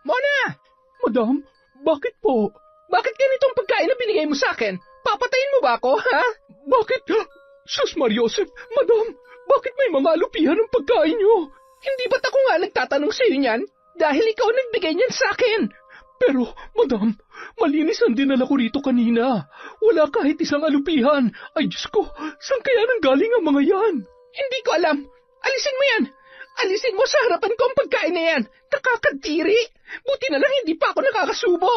Mona! Madam, bakit po? Bakit ganitong pagkain na binigay mo sa akin? Papatayin mo ba ako, ha? Bakit? Sus Mariosep, madam, bakit may mga alupihan ng pagkain niyo? Hindi ba't ako nga nagtatanong sa'yo niyan? Dahil ikaw nagbigay niyan sa akin. Pero, madam, malinis ang dinala ko rito kanina. Wala kahit isang alupihan. Ay, Diyos ko, saan kaya nanggaling ang mga yan? Hindi ko alam. Alisin mo yan. Alisin mo sa harapan ko ang pagkain na yan. Nakakadiri. Buti na lang hindi pa ako nakakasubo.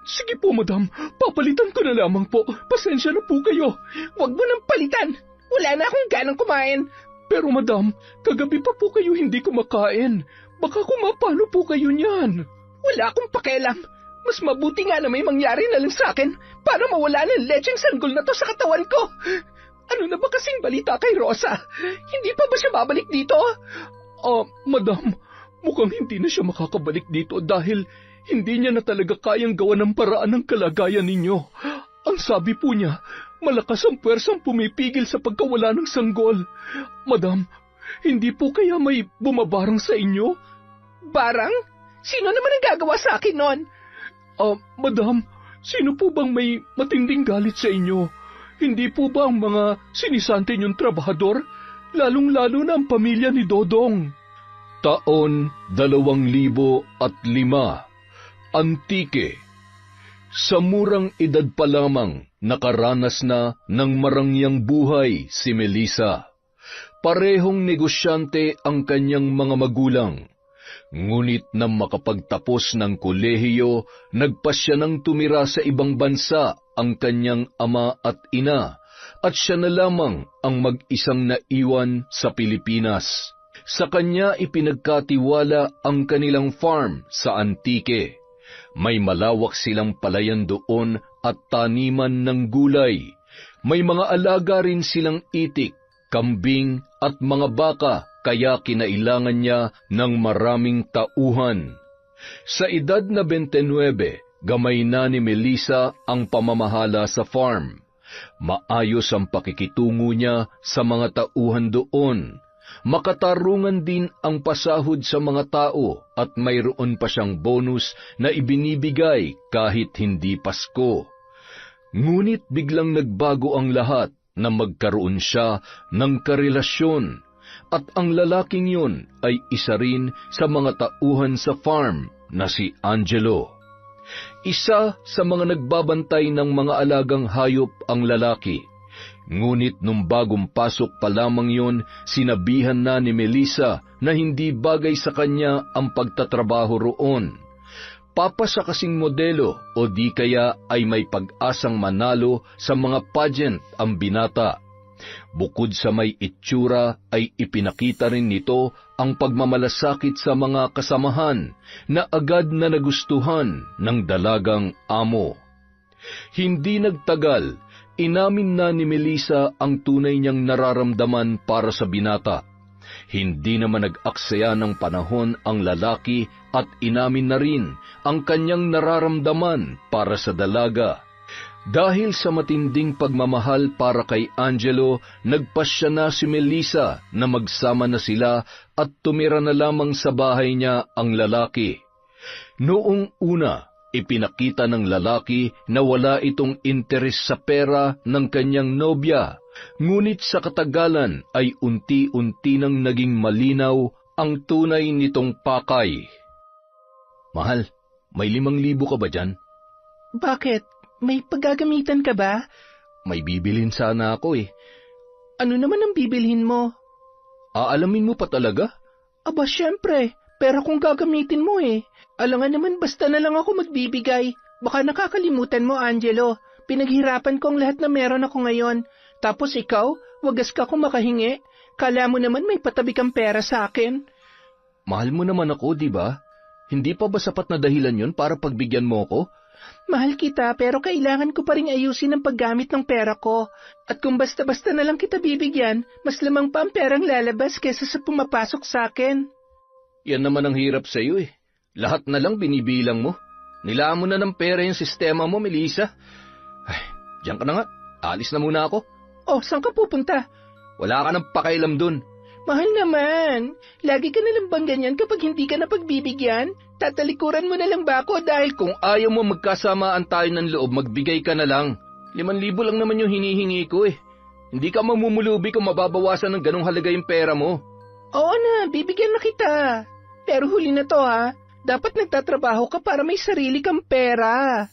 Sige po, madam. Papalitan ko na lamang po. Pasensya na po kayo. Huwag mo nang palitan. Wala na akong ganang kumain. Pero, madam, kagabi pa po kayo hindi kumakain. Baka kumapano po kayo niyan. Wala akong pakialam. Mas mabuti nga na may mangyari na lang sa akin. Paano mawala ng lecheng sanggol na to sa katawan ko? Ano na ba kasing balita kay Rosa? Hindi pa ba siya babalik dito? Madam, mukhang hindi na siya makakabalik dito dahil hindi niya na talaga kayang gawa ng paraan ng kalagayan ninyo. Ang sabi po niya, malakas ang puwersang pumipigil sa pagkawala ng sanggol. Madam, hindi po kaya may bumabarang sa inyo? Barang? Sino naman ang gagawa sa akin nun? Madam, sino po bang may matinding galit sa inyo? Hindi po ba ang mga sinisante niyong trabahador? Lalong-lalo na ang pamilya ni Dodong. Taon 2005, Antique. Sa murang edad pa lamang, nakaranas na ng marangyang buhay si Melissa. Parehong negosyante ang kanyang mga magulang. Ngunit nang makapagtapos ng kolehiyo, nagpasya ng tumira sa ibang bansa ang kanyang ama at ina, at siya na lamang ang mag-isang naiwan sa Pilipinas. Sa kanya ipinagkatiwala ang kanilang farm sa Antique. May malawak silang palayan doon at taniman ng gulay. May mga alaga rin silang itik, kambing at mga baka, kaya kinailangan niya ng maraming tauhan. Sa edad na 29, gamay na ni Melissa ang pamamahala sa farm. Maayos ang pakikitungo niya sa mga tauhan doon. Makatarungan din ang pasahod sa mga tao at mayroon pa siyang bonus na ibinibigay kahit hindi Pasko. Ngunit biglang nagbago ang lahat na magkaroon siya ng karelasyon. At ang lalaking yun ay isa rin sa mga tauhan sa farm na si Angelo. Isa sa mga nagbabantay ng mga alagang hayop ang lalaki. Ngunit nung bagong pasok pa lamang yun, sinabihan na ni Melissa na hindi bagay sa kanya ang pagtatrabaho roon. Papasa kasing modelo o di kaya ay may pag-asang manalo sa mga pageant ang binata. Bukod sa may itsura ay ipinakita rin nito ang pagmamalasakit sa mga kasamahan na agad na nagustuhan ng dalagang amo. Hindi nagtagal, inamin na ni Melissa ang tunay niyang nararamdaman para sa binata. Hindi naman nag-aksaya ng panahon ang lalaki at inamin na rin ang kanyang nararamdaman para sa dalaga. Dahil sa matinding pagmamahal para kay Angelo, nagpasya na si Melissa na magsama na sila at tumira na lamang sa bahay niya ang lalaki. Noong una, ipinakita ng lalaki na wala itong interes sa pera ng kanyang nobya, ngunit sa katagalan ay unti-unti nang naging malinaw ang tunay nitong pakay. Mahal, may 5,000 ka ba dyan? Bakit? May paggagamitan ka ba? May bibilhin sana ako eh. Ano naman ang bibilhin mo? Aalamin mo pa talaga? Aba, syempre. Pero kung gagamitin mo eh. Alangan naman basta na lang ako magbibigay. Baka nakakalimutan mo, Angelo. Pinaghirapan ko ang lahat na meron ako ngayon. Tapos ikaw, wagas ka kung makahingi. Kala mo naman may patabi kang pera sa akin. Mahal mo naman ako, di ba? Hindi pa ba sapat na dahilan yon para pagbigyan mo ako? Mahal kita, pero kailangan ko pa rin ayusin ang paggamit ng pera ko. At kung basta-basta na lang kita bibigyan, mas lamang pa ang perang lalabas kesa sa pumapasok sa akin. Yan naman ang hirap sa iyo eh. Lahat na lang binibilang mo. Nilaan mo na ng pera yung sistema mo, Melissa. Ay, diyan ka na nga. Alis na muna ako. Oh, saan ka pupunta? Wala ka ng pakailam dun. Mahal naman, lagi ka nalang bang ganyan kapag hindi ka napagbibigyan? Tatalikuran mo na lang ba ako dahil Kung ayaw mo magkasamaan tayo ng loob, magbigay ka na lang. 5,000 lang naman yung hinihingi ko eh. Hindi ka mamumulubi kung mababawasan ng ganong halaga yung pera mo. Oo na, bibigyan na kita. Pero huli na to ha, dapat nagtatrabaho ka para may sarili kang pera.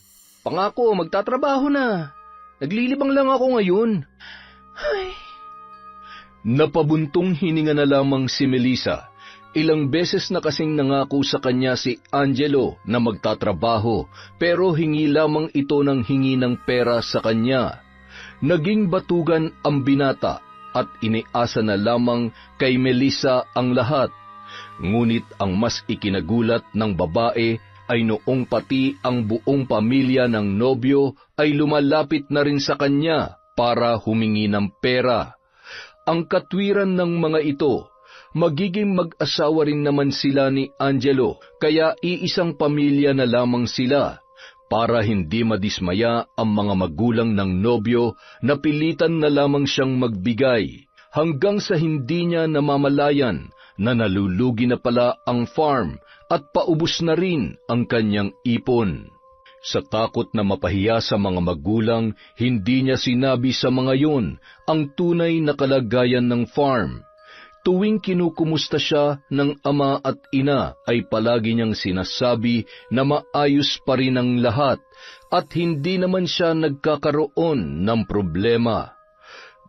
Pangako, magtatrabaho na. Naglilibang lang ako ngayon. Ay. Napabuntong hininga na lamang si Melissa. Ilang beses na kasing nangako sa kanya si Angelo na magtatrabaho pero hingi lamang ito ng hingi ng pera sa kanya. Naging batugan ang binata at iniasa na lamang kay Melissa ang lahat. Ngunit ang mas ikinagulat ng babae ay noong pati ang buong pamilya ng nobyo ay lumalapit na rin sa kanya para humingi ng pera. Ang katwiran ng mga ito, magiging mag-asawa rin naman sila ni Angelo, kaya iisang pamilya na lamang sila. Para hindi madismaya ang mga magulang ng nobyo, napilitan na lamang siyang magbigay, hanggang sa hindi niya namamalayan na nalulugi na pala ang farm at paubos na rin ang kanyang ipon. Sa takot na mapahiya sa mga magulang, hindi niya sinabi sa mga yun ang tunay na kalagayan ng farm. Tuwing kinukumusta siya ng ama at ina ay palagi niyang sinasabi na maayos pa rin ang lahat at hindi naman siya nagkakaroon ng problema.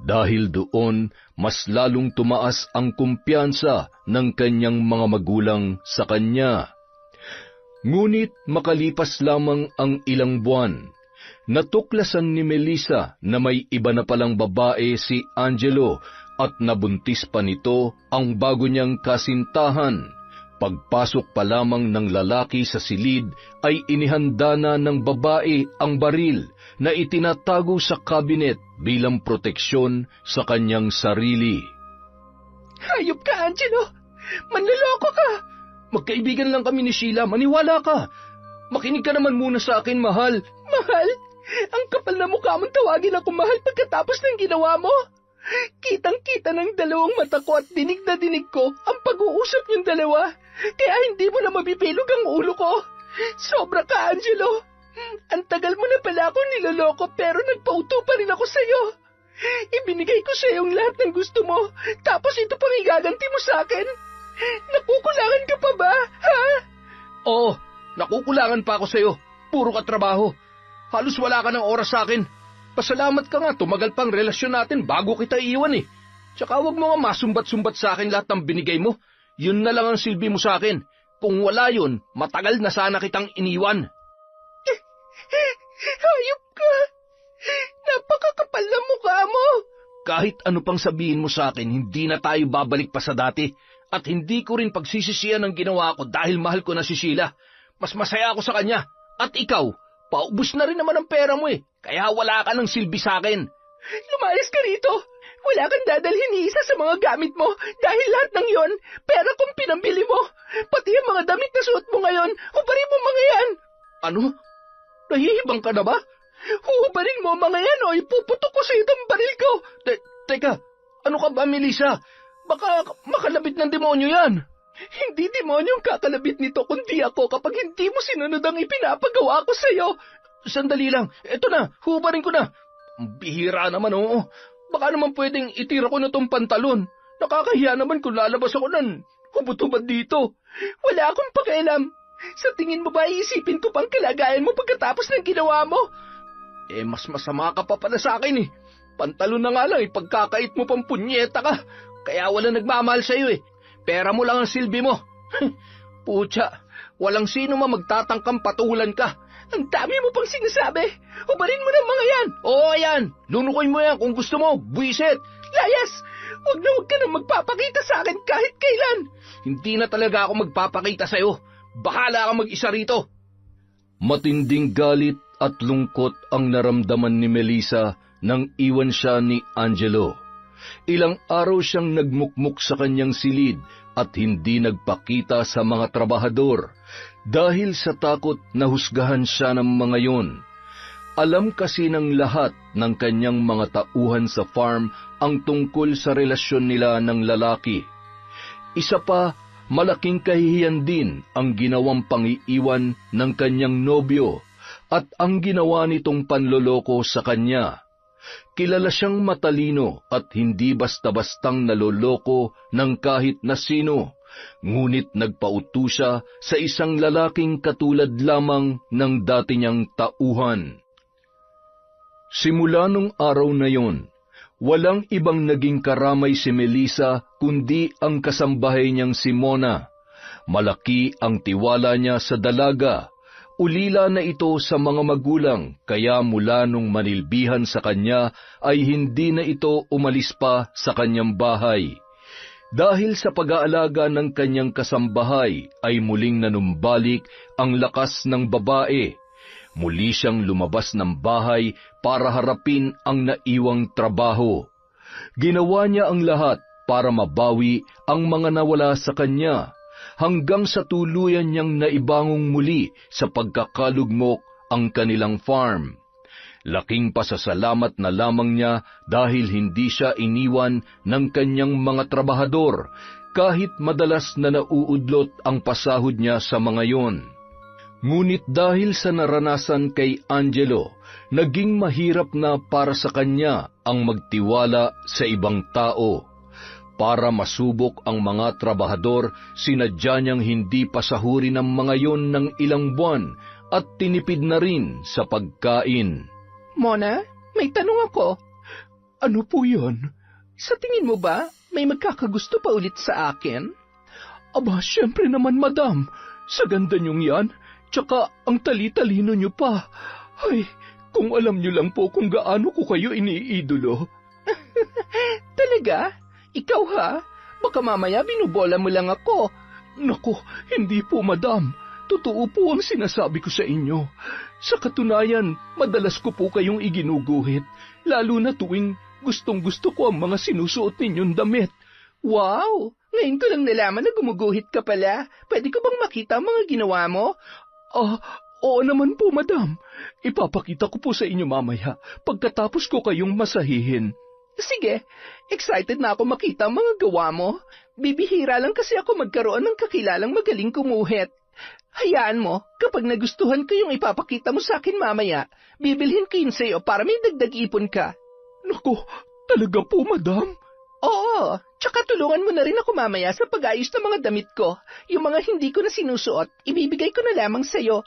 Dahil doon, mas lalong tumaas ang kumpiyansa ng kanyang mga magulang sa kanya. Ngunit makalipas lamang ang ilang buwan, natuklasan ni Melissa na may iba na palang babae si Angelo at nabuntis pa nito ang bago niyang kasintahan. Pagpasok pa lamang ng lalaki sa silid ay inihanda na ng babae ang baril na itinatago sa kabinet bilang proteksyon sa kanyang sarili. Hayop ka, Angelo! Manloloko ka! Magkaibigan lang kami ni Sheila, maniwala ka. Makinig ka naman muna sa akin, mahal. Mahal? Ang kapal na mukha mong tawagin ako mahal pagkatapos ng ginawa mo? Kitang-kita ng dalawang mata ko at dinig na dinig ko ang pag-uusap niyong dalawa. Kaya hindi mo na mabibilog ang ulo ko. Sobra ka, Angelo. Ang tagal mo na pala akong niloloko pero nagpauto pa rin ako sa'yo. Ibinigay ko sa'yo ang lahat ng gusto mo, tapos ito pang igaganti mo sa akin. Nakukulangan ka pa ba, ha? Oo, nakukulangan pa ako sa'yo. Puro ka trabaho. Halos wala ka ng oras sa akin. Pasalamat ka nga, tumagal pang relasyon natin bago kita iiwan eh. Tsaka huwag mo nga masumbat-sumbat sa akin lahat ng binigay mo. Yun na lang ang silbi mo sa akin. Kung wala yun, matagal na sana kitang iniwan. Hayop ka! Napakakapal na mukha mo! Kahit ano pang sabihin mo sa akin, hindi na tayo babalik pa sa dati. At hindi ko rin pagsisisiyan ang ginawa ko dahil mahal ko na si Sheila. Mas masaya ako sa kanya. At ikaw, paubos na rin naman ang pera mo eh. Kaya wala ka ng silbi sa akin. Lumayas ka rito! Wala kang dadalhin ni isa sa mga gamit mo dahil lahat ng yon, pera kong pinambili mo. Pati ang mga damit na suot mo ngayon, hubarin mo mga yan. Ano? Nahihibang ka na ba? Hubarin mo mga yan o ipuputok ko sa itong baril ko. Teka, ano ka ba, Melissa? Baka makalabit ng demonyo yan. Hindi demonyo ang kakalabit nito kundi ako kapag hindi mo sinunod ang ipinapagawa ko sa'yo. Sandali lang, eto na, hubarin ko na. Bihira naman, oo. Baka naman pwedeng itira ko na tong pantalon. Nakakahiya naman kung lalabas ako ng hubot-hubad dito. Wala akong pakialam. Sa tingin mo ba iisipin ko pang kalagayan mo pagkatapos ng ginawa mo? Mas masama ka pa pala sa akin eh. Pantalon na nga lang pagkakait mo pang punyeta ka. Kaya wala nagmamahal sa'yo eh. Pera mo lang ang silbi mo. Pucha, walang sino magtatangkang patulan ka. Ang dami mo pang sinasabi. Hubarin mo ng mga yan. Oo, yan. Lunukoy mo yan kung gusto mo. Buisit. Layas! Huwag ka nang magpapakita sa akin kahit kailan. Hindi na talaga ako magpapakita sa'yo. Bahala ka mag-isa rito. Matinding galit at lungkot ang naramdaman ni Melissa nang iwan siya ni Angelo. Ilang araw siyang nagmukmuk sa kanyang silid at hindi nagpakita sa mga trabahador dahil sa takot na husgahan siya ng mga yon. Alam kasi ng lahat ng kanyang mga tauhan sa farm ang tungkol sa relasyon nila ng lalaki. Isa pa, malaking kahihiyan din ang ginawang pangiiwan ng kanyang nobyo at ang ginawa nitong panloloko sa kanya. Kilala siyang matalino at hindi basta-bastang naloloko ng kahit na sino, ngunit nagpauto siya sa isang lalaking katulad lamang ng dati niyang tauhan. Simula nung araw na yon, walang ibang naging karamay si Melissa kundi ang kasambahay niyang si Mona. Malaki ang tiwala niya sa dalaga. Ulila na ito sa mga magulang, kaya mula nung manilbihan sa kanya ay hindi na ito umalis pa sa kanyang bahay. Dahil sa pag-aalaga ng kanyang kasambahay ay muling nanumbalik ang lakas ng babae. Muli siyang lumabas ng bahay para harapin ang naiwang trabaho. Ginawa niya ang lahat para mabawi ang mga nawala sa kanya, hanggang sa tuluyan niyang naibangong muli sa pagkakalugmok ang kanilang farm. Laking pasasalamat na lamang niya dahil hindi siya iniwan ng kanyang mga trabahador kahit madalas na nauudlot ang pasahod niya sa mga yon. Ngunit dahil sa naranasan kay Angelo, naging mahirap na para sa kanya ang magtiwala sa ibang tao. Para masubok ang mga trabahador, sinadya niyang hindi pasahurin ang mga yon ng ilang buwan at tinipid na rin sa pagkain. Mona, may tanong ako. Ano po yan? Sa tingin mo ba, may magkakagusto pa ulit sa akin? Aba, syempre naman, madam. Sa ganda niyong yan, tsaka ang tali-talino niyo pa. Ay, kung alam niyo lang po kung gaano ko kayo iniidolo. Talaga? Ikaw ha? Baka mamaya binubola mo lang ako. Naku, hindi po, madam. Totoo po ang sinasabi ko sa inyo. Sa katunayan, madalas ko po kayong iginuguhit, lalo na tuwing gustong-gusto ko ang mga sinusuot ninyong damit. Wow! Ngayon ko lang nalaman na gumuguhit ka pala. Pwede ko bang makita ang mga ginawa mo? Oo naman po, madam. Ipapakita ko po sa inyo mamaya pagkatapos ko kayong masahihin. Sige, excited na ako makita ang mga gawa mo. Bibihira lang kasi ako magkaroon ng kakilalang magaling kumuhit. Hayaan mo, kapag nagustuhan ko yung ipapakita mo sa akin mamaya, bibilhin ko yun sa'yo para may dagdag ipon ka. Naku, talaga po, madam? Oo, tsaka tulungan mo na rin ako mamaya sa pag-ayos ng mga damit ko. Yung mga hindi ko na sinusuot, ibibigay ko na lamang sa'yo.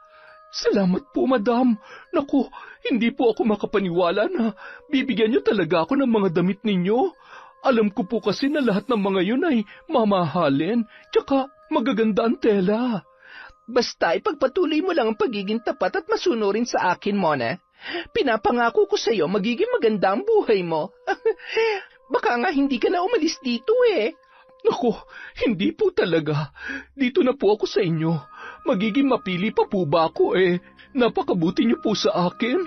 Salamat po, madam. Naku, hindi po ako makapaniwala na bibigyan niyo talaga ako ng mga damit ninyo. Alam ko po kasi na lahat ng mga yun ay mamahalin, tsaka magaganda ang tela. Basta ipagpatuloy mo lang ang pagiging tapat at masunurin sa akin, Mona. Pinapangako ko sa'yo magiging maganda ang buhay mo. Baka nga hindi ka na umalis dito eh. Naku, hindi po talaga. Dito na po ako sa inyo. Magiging mapili pa po ba ako eh? Napakabuti niyo po sa akin.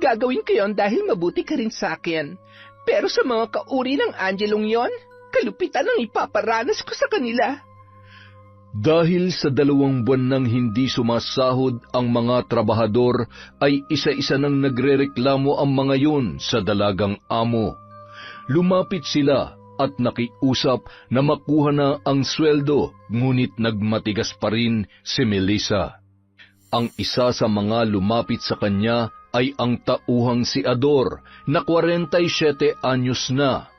Gagawin ko yon dahil mabuti ka rin sa akin. Pero sa mga kauri ng Angelong yon, kalupitan ang ipaparanas ko sa kanila. Dahil sa 2 buwan nang hindi sumasahod ang mga trabahador, ay isa-isa nang nagrereklamo ang mga yun sa dalagang amo. Lumapit sila at nakiusap na makuha na ang sweldo, ngunit nagmatigas pa rin si Melissa. Ang isa sa mga lumapit sa kanya ay ang tauhang si Ador na 47 anyos na.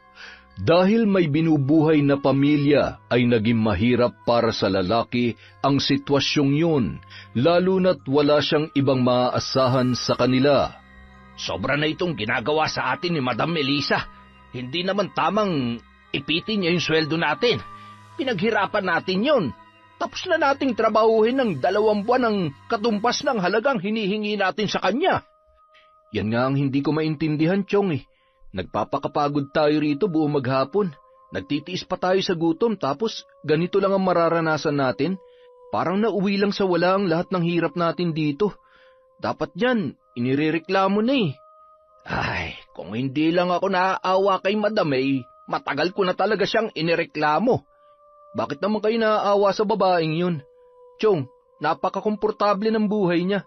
Dahil may binubuhay na pamilya ay naging mahirap para sa lalaki ang sitwasyong yun, lalo na't wala siyang ibang maaasahan sa kanila. Sobra na itong ginagawa sa atin ni Madam Melissa. Hindi naman tamang ipitin niya yung sweldo natin. Pinaghirapan natin yun. Tapos na nating trabahuhin ng 2 buwan ang katumpas ng halagang hinihingi natin sa kanya. Yan nga ang hindi ko maintindihan, Chong eh. Nagpapakapagod tayo rito buong maghapon. Nagtitiis pa tayo sa gutom tapos ganito lang ang mararanasan natin. Parang nauwi lang sa wala ang lahat ng hirap natin dito. Dapat yan, inirereklamo na eh. Ay, kung hindi lang ako naaawa kay Madam matagal ko na talaga siyang inireklamo. Bakit naman kayo naaawa sa babaeng yun? Chong, napakakomportable ng buhay niya.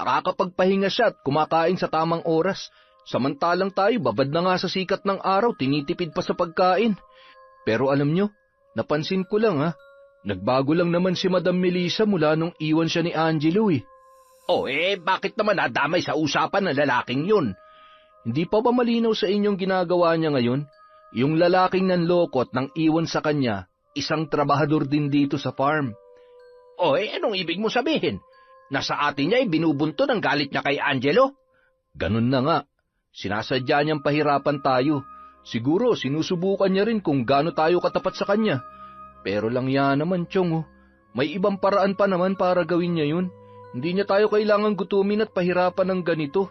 Nakakapagpahinga siya at kumakain sa tamang oras. Samantalang tayo, babad na nga sa sikat ng araw, tinitipid pa sa pagkain. Pero alam nyo, napansin ko lang nagbago lang naman si Madam Melissa mula nung iwan siya ni Angelo eh. Bakit naman nadamay sa usapan ng lalaking yun? Hindi pa ba malinaw sa inyong ginagawa niya ngayon? Yung lalaking nanlokot nang iwan sa kanya, isang trabahador din dito sa farm. Anong ibig mo sabihin? Nasa atin niya binubunto ng galit niya kay Angelo? Ganun na nga. Sinasadya niyang pahirapan tayo. Siguro sinusubukan niya rin kung gaano tayo katapat sa kanya. Pero lang yan naman, Chong. May ibang paraan pa naman para gawin niya yun. Hindi niya tayo kailangang gutumin at pahirapan ng ganito.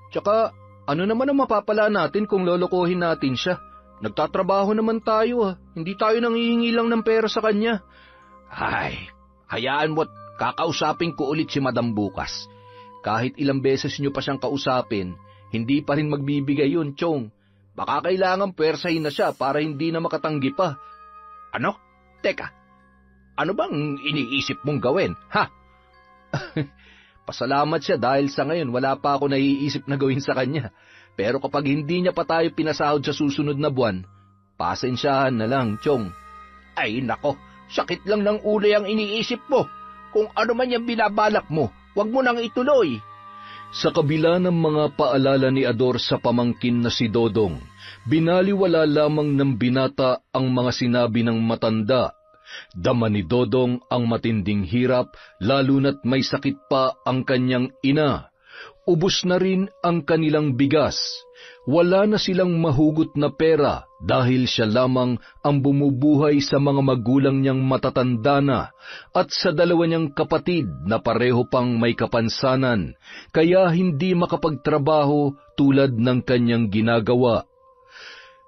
Tsaka, ano naman ang mapapala natin kung lolokohin natin siya? Nagtatrabaho naman tayo Hindi tayo nanghihingi lang ng pera sa kanya. Ay, hayaan mo't kakausapin ko ulit si Madam bukas. Kahit ilang beses niyo pa siyang kausapin, hindi pa rin magbibigay yun, Chong. Baka kailangan pwersahin na siya para hindi na makatanggi pa. Ano? Teka, ano bang iniisip mong gawin, ha? Pasalamat siya dahil sa ngayon wala pa ako naiisip na gawin sa kanya. Pero kapag hindi niya pa tayo pinasahod sa susunod na buwan, pasensyahan na lang, Chong. Ay nako, sakit lang ng ulo ang iniisip mo. Kung ano man yung binabalak mo, wag mo nang ituloy. Sa kabila ng mga paalala ni Ador sa pamangkin na si Dodong, binaliwala lamang ng binata ang mga sinabi ng matanda. Dama ni Dodong ang matinding hirap, lalo na't may sakit pa ang kanyang ina. Ubos na rin ang kanilang bigas. Wala na silang mahugot na pera dahil siya lamang ang bumubuhay sa mga magulang niyang matatanda na at sa dalawa niyang kapatid na pareho pang may kapansanan, kaya hindi makapagtrabaho tulad ng kanyang ginagawa.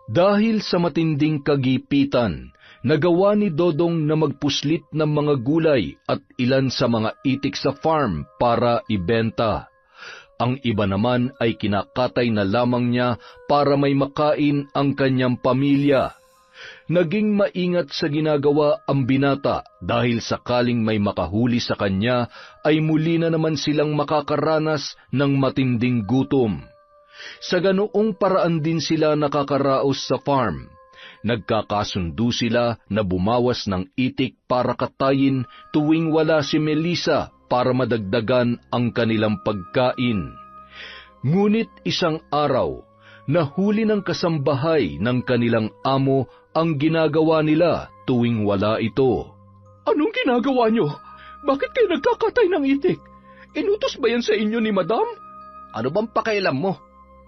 Dahil sa matinding kagipitan, nagawa ni Dodong na magpuslit ng mga gulay at ilan sa mga itik sa farm para ibenta. Ang iba naman ay kinakatay na lamang niya para may makain ang kanyang pamilya. Naging maingat sa ginagawa ang binata dahil sakaling may makahuli sa kanya ay muli na naman silang makakaranas ng matinding gutom. Sa ganoong paraan din sila nakakaraos sa farm. Nagkakasundo sila na bumawas ng itik para katayin tuwing wala si Melissa para madagdagan ang kanilang pagkain. Ngunit isang araw, nahuli ng kasambahay ng kanilang amo ang ginagawa nila tuwing wala ito. Anong ginagawa niyo? Bakit kayo nagkakatay ng itik? Inutos ba yan sa inyo ni Madam? Ano bang pakialam mo?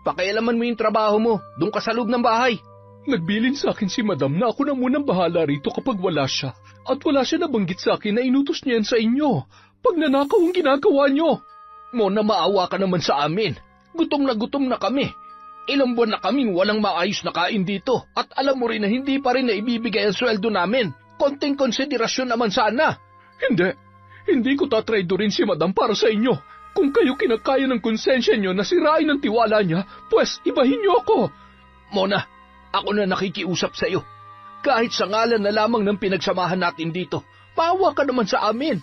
Pakialaman mo yung trabaho mo, doon ka sa loob ng bahay. Nagbilin sa akin si Madam na ako na munang bahala rito kapag wala siya. At wala siya nabanggit sa akin na inutos niya yan sa inyo. Pag nanakaw ang ginagawa niyo. Mona, maawa ka naman sa amin. Gutom na kami. Ilang buwan na kaming walang maayos na kain dito. At alam mo rin na hindi pa rin na ibibigay ang sweldo namin. Konting konsiderasyon naman sana. Hindi ko tatraydorin si Madam para sa inyo. Kung kayo kinakaya ng konsensya niyo na sirain ang tiwala niya, pues ibahin niyo ako. Mona, ako na nakikiusap sa iyo. Kahit sa ngalan na lamang ng pinagsamahan natin dito, maawa ka naman sa amin.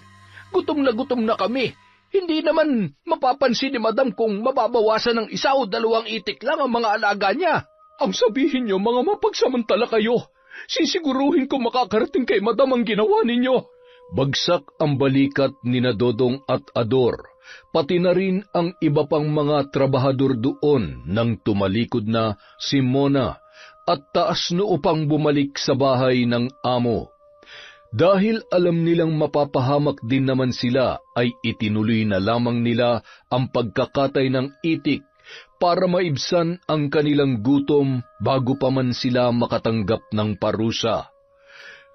Gutom na kami. Hindi naman mapapansin ni Madam kung mababawasan ng 1 o 2 itik lang ang mga alaga niya. Ang sabihin niyo, mga mapagsamantala kayo. Sisiguruhin ko makakarating kay Madam ang ginawa ninyo. Bagsak ang balikat ni Dodong at Ador, pati na rin ang iba pang mga trabahador doon nang tumalikod na si Mona at taas noo pang bumalik sa bahay ng amo. Dahil alam nilang mapapahamak din naman sila, ay itinuloy na lamang nila ang pagkakatay ng itik para maibsan ang kanilang gutom bago pa man sila makatanggap ng parusa.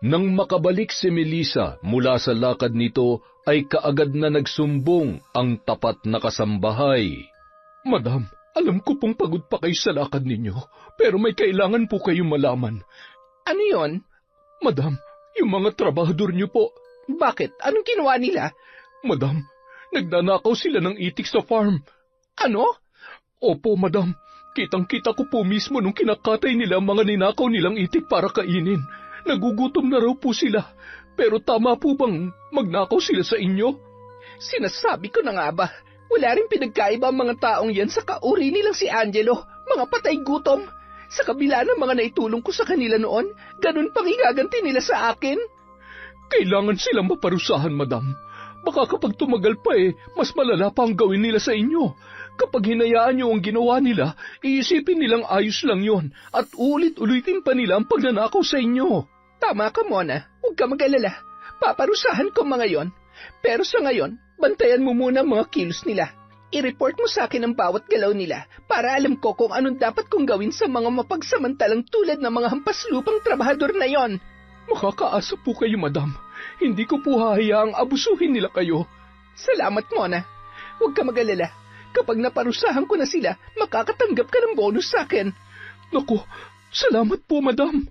Nang makabalik si Melissa mula sa lakad nito, ay kaagad na nagsumbong ang tapat na kasambahay. Madam, alam ko pong pagod pa kayo sa lakad ninyo, pero may kailangan po kayong malaman. Ano yon? Madam, yung mga trabahador niyo po. Bakit? Anong ginawa nila? Madam, nagnanakaw sila ng itik sa farm. Ano? Opo, Madam. Kitang-kita ko po mismo nung kinakatay nila mga ninakaw nilang itik para kainin. Nagugutom na raw po sila. Pero tama po bang magnakaw sila sa inyo? Sinasabi ko na nga ba, wala rin pinagkaiba ang mga taong yan sa kauri nilang si Angelo. Mga patay gutom. Sa kabila ng mga naitulong ko sa kanila noon, ganun pang igaganti nila sa akin. Kailangan silang maparusahan, madam. Baka kapag tumagal pa mas malala pa ang gawin nila sa inyo. Kapag hinayaan niyo ang ginawa nila, iisipin nilang ayos lang yon at ulit-ulitin pa nila ang pagnanakaw sa inyo. Tama ka, Mona. Huwag ka mag-alala. Paparusahan ko mga yon. Pero sa ngayon, bantayan mo muna ang mga kilos nila. I-report mo sa akin ang bawat galaw nila para alam ko kung anong dapat kong gawin sa mga mapagsamantalang tulad ng mga hampaslupang trabahador na yon. Makakaasa po kayo, madam. Hindi ko po hahayaang abusuhin nila kayo. Salamat, Mona. Huwag ka mag-alala. Kapag naparusahan ko na sila, makakatanggap ka ng bonus sa akin. Naku, salamat po, madam.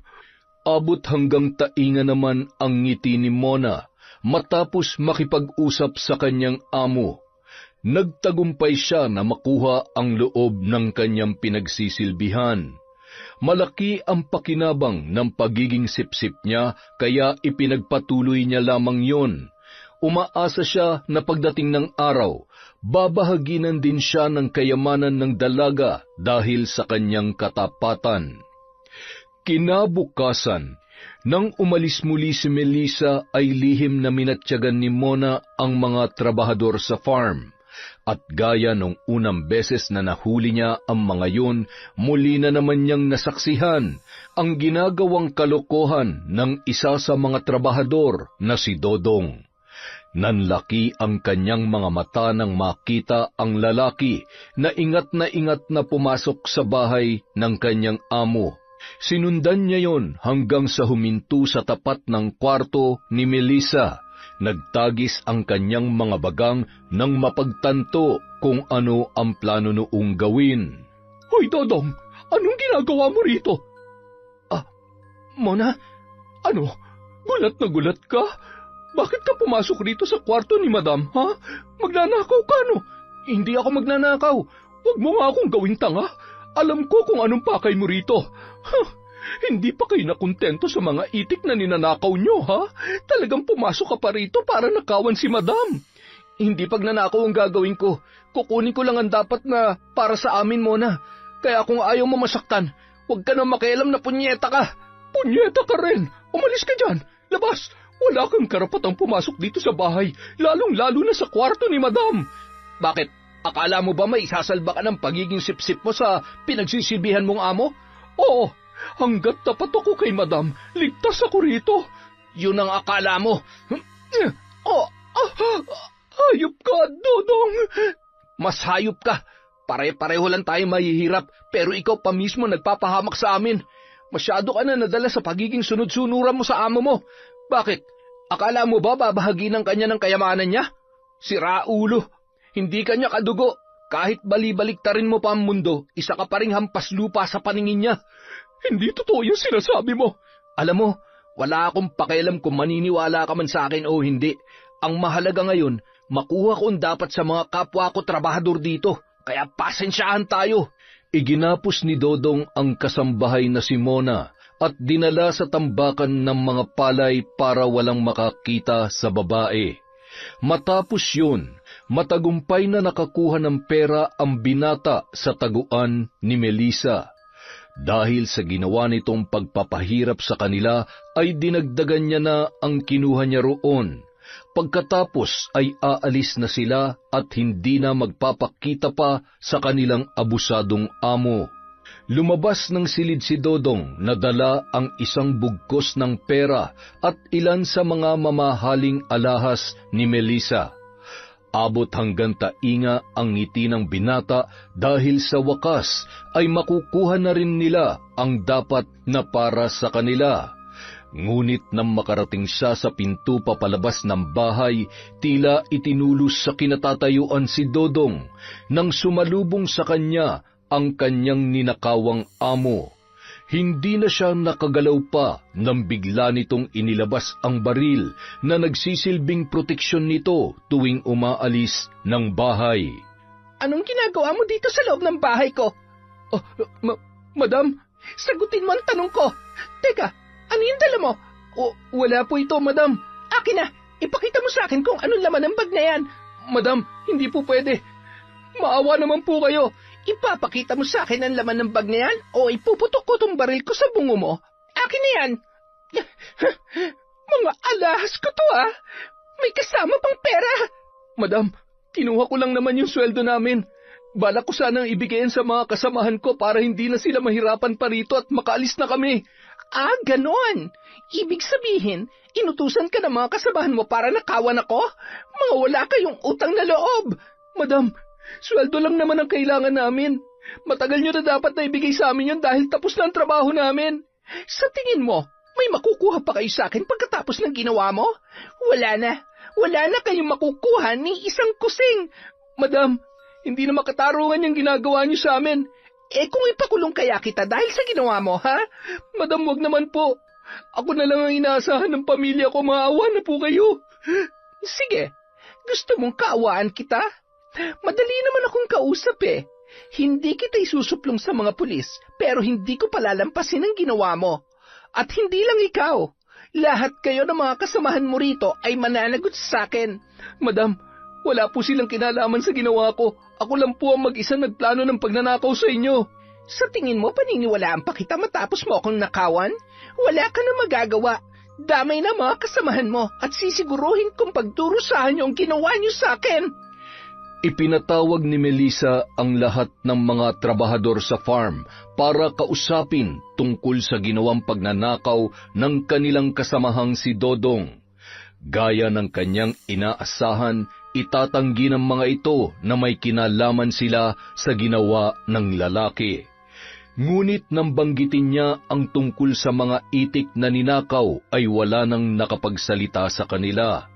Abot hanggang tainga naman ang ngiti ni Mona matapos makipag-usap sa kanyang amo. Nagtagumpay siya na makuha ang loob ng kanyang pinagsisilbihan. Malaki ang pakinabang ng pagiging sipsip niya kaya ipinagpatuloy niya lamang yon. Umaasa siya na pagdating ng araw, babahaginan din siya ng kayamanan ng dalaga dahil sa kanyang katapatan. Kinabukasan, nang umalis muli si Melissa ay lihim na minatyagan ni Mona ang mga trabahador sa farm. At gaya nung unang beses na nahuli niya ang mga yun, muli na naman niyang nasaksihan ang ginagawang kalokohan ng isa sa mga trabahador na si Dodong. Nanlaki ang kanyang mga mata nang makita ang lalaki na ingat na pumasok sa bahay ng kanyang amo. Sinundan niya yon hanggang sa huminto sa tapat ng kwarto ni Melissa. Nagtagis ang kanyang mga bagang nang mapagtanto kung ano ang plano noong gawin. Hoy, Dodong! Anong ginagawa mo rito? Mona, ano? Gulat na gulat ka? Bakit ka pumasok rito sa kwarto ni Madam, ha? Magnanakaw ka, no? Hindi ako magnanakaw. Huwag mo nga akong gawing tanga. Alam ko kung anong pakay mo rito. Hindi pa kayo nakontento sa mga itik na ninanakaw nyo, ha? Talagang pumasok ka pa rito para nakawan si Madam. Hindi pagnanakaw ang gagawin ko. Kukunin ko lang ang dapat na para sa amin, Mona. Kaya kung ayaw mo masaktan, huwag ka na makialam na punyeta ka. Punyeta ka rin. Umalis ka dyan. Labas. Wala kang karapatang pumasok dito sa bahay, lalong-lalo na sa kwarto ni Madam. Bakit? Akala mo ba may isasalba ka ng pagiging sipsip mo sa pinagsisilbihan mong amo? Oo. Hanggat tapat ako kay Madam, ligtas ako rito. Yun ang akala mo. Hayop ka, Dodong. Mas hayop ka. Pare-pareho lang tayo mahihirap, pero ikaw pa mismo nagpapahamak sa amin. Masyado ka na nadala sa pagiging sunod-sunuran mo sa amo mo. Bakit? Akala mo ba babahaginan kanya ng kayamanan niya? Si Raulo, hindi kanya kadugo. Kahit bali-baliktarin mo pa ang mundo, isa ka pa ring hampas lupa sa paningin niya. Hindi totoo yung sinasabi mo. Alam mo, wala akong pakialam kung maniniwala ka man sa akin o hindi. Ang mahalaga ngayon, makuha ko ang dapat sa mga kapwa ko trabahador dito. Kaya pasensyahan tayo. Iginapos ni Dodong ang kasambahay na si Mona at dinala sa tambakan ng mga palay para walang makakita sa babae. Matapos yun, matagumpay na nakakuha ng pera ang binata sa taguan ni Melissa. Dahil sa ginawa nitong pagpapahirap sa kanila, ay dinagdagan niya na ang kinuha niya roon. Pagkatapos ay aalis na sila at hindi na magpapakita pa sa kanilang abusadong amo. Lumabas ng silid si Dodong na dala ang isang bugkos ng pera at ilan sa mga mamahaling alahas ni Melissa. Abot hanggang tainga ang ngiti ng binata dahil sa wakas ay makukuha na rin nila ang dapat na para sa kanila. Ngunit nang makarating siya sa pinto papalabas ng bahay, tila itinulos sa kinatatayuan si Dodong nang sumalubong sa kanya ang kanyang ninakawang amo. Hindi na siya nakagalaw pa nang bigla nitong inilabas ang baril na nagsisilbing proteksyon nito tuwing umaalis ng bahay. Anong ginagawa mo dito sa loob ng bahay ko? Madam? Sagutin mo ang tanong ko. Teka, ano yung dala mo? Wala po ito, Madam. Akin na, ipakita mo sa akin kung anong laman ng bag na yan. Madam, hindi po pwede. Maawa naman po kayo. Ipapakita mo sa akin ang laman ng bag na yan o ipuputok ko tong baril ko sa bungo mo. Akin na yan. Mga alahas ko to ah. May kasama pang pera. Madam, kinuha ko lang naman yung sweldo namin. Balak ko sanang ibigay sa mga kasamahan ko para hindi na sila mahirapan pa rito at makaalis na kami. Ah, ganon. Ibig sabihin, inutusan ka ng mga kasamahan mo para nakawan ako? Mga wala kayong utang na loob. Madam, sweldo lang naman ang kailangan namin. Matagal nyo na dapat na ibigay sa amin yun dahil tapos na ang trabaho namin. Sa tingin mo, may makukuha pa kayo sa akin pagkatapos ng ginawa mo? Wala na. Wala na kayong makukuha ni isang kusing. Madam, hindi na makatarungan yung ginagawa niyo sa amin. Kung ipakulong kaya kita dahil sa ginawa mo, ha? Madam, wag naman po. Ako na lang ang inaasahan ng pamilya ko. Maawa na po kayo. Sige, gusto mong kaawaan kita? Madali naman akong kausap eh. Hindi kita isusuplong sa mga pulis, pero hindi ko palalampasin ang ginawa mo. At hindi lang ikaw. Lahat kayo ng mga kasamahan mo rito ay mananagot sa akin. Madam, wala po silang kinalaman sa ginawa ko. Ako lang po ang mag-isa nagplano ng pagnanakaw sa inyo. Sa tingin mo, paniniwalaan pa kita matapos mo akong nakawan? Wala ka na magagawa. Damay na mga kasamahan mo at sisiguruhin kong pagdurusahan niyo ang ginawa niyo sa akin. Ipinatawag ni Melissa ang lahat ng mga trabahador sa farm para kausapin tungkol sa ginawang pagnanakaw ng kanilang kasamahang si Dodong. Gaya ng kanyang inaasahan, itatanggi ng mga ito na may kinalaman sila sa ginawa ng lalaki. Ngunit nang banggitin niya ang tungkol sa mga itik na ninakaw ay wala nang nakapagsalita sa kanila.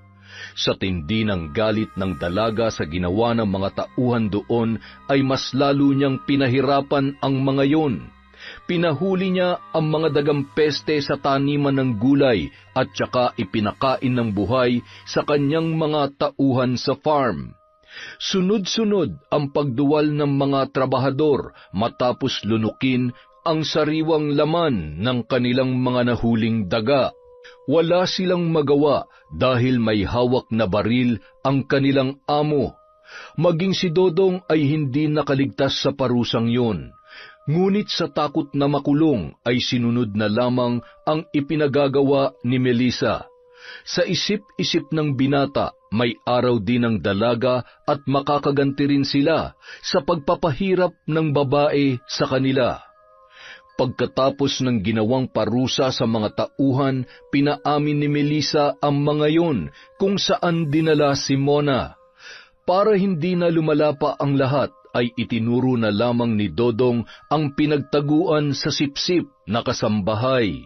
Sa tindi ng galit ng dalaga sa ginawa ng mga tauhan doon ay mas lalo niyang pinahirapan ang mga yon. Pinahuli niya ang mga dagang peste sa taniman ng gulay at saka ipinakain ng buhay sa kanyang mga tauhan sa farm. Sunod-sunod ang pagduwal ng mga trabahador matapos lunukin ang sariwang laman ng kanilang mga nahuling daga. Wala silang magawa dahil may hawak na baril ang kanilang amo. Maging si Dodong ay hindi nakaligtas sa parusang yun. Ngunit sa takot na makulong ay sinunod na lamang ang ipinagagawa ni Melissa. Sa isip-isip ng binata, may araw din ng dalaga at makakaganti rin sila sa pagpapahirap ng babae sa kanila. Pagkatapos ng ginawang parusa sa mga tauhan, pinaamin ni Melissa ang mga yon kung saan dinala si Mona. Para hindi na lumala pa ang lahat, ay itinuro na lamang ni Dodong ang pinagtaguan sa sipsip na kasambahay.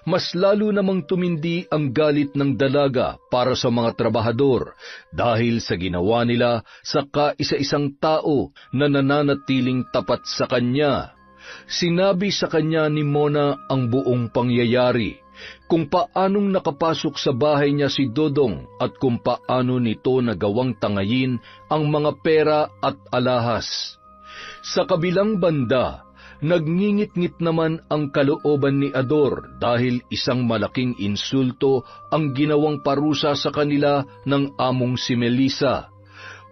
Mas lalo namang tumindi ang galit ng dalaga para sa mga trabahador dahil sa ginawa nila sa kaisa-isang tao na nananatiling tapat sa kanya. Sinabi sa kanya ni Mona ang buong pangyayari, kung paanong nakapasok sa bahay niya si Dodong at kung paano nito nagawang tangayin ang mga pera at alahas. Sa kabilang banda, nagngingit-ngit naman ang kalooban ni Ador dahil isang malaking insulto ang ginawang parusa sa kanila ng among si Melissa.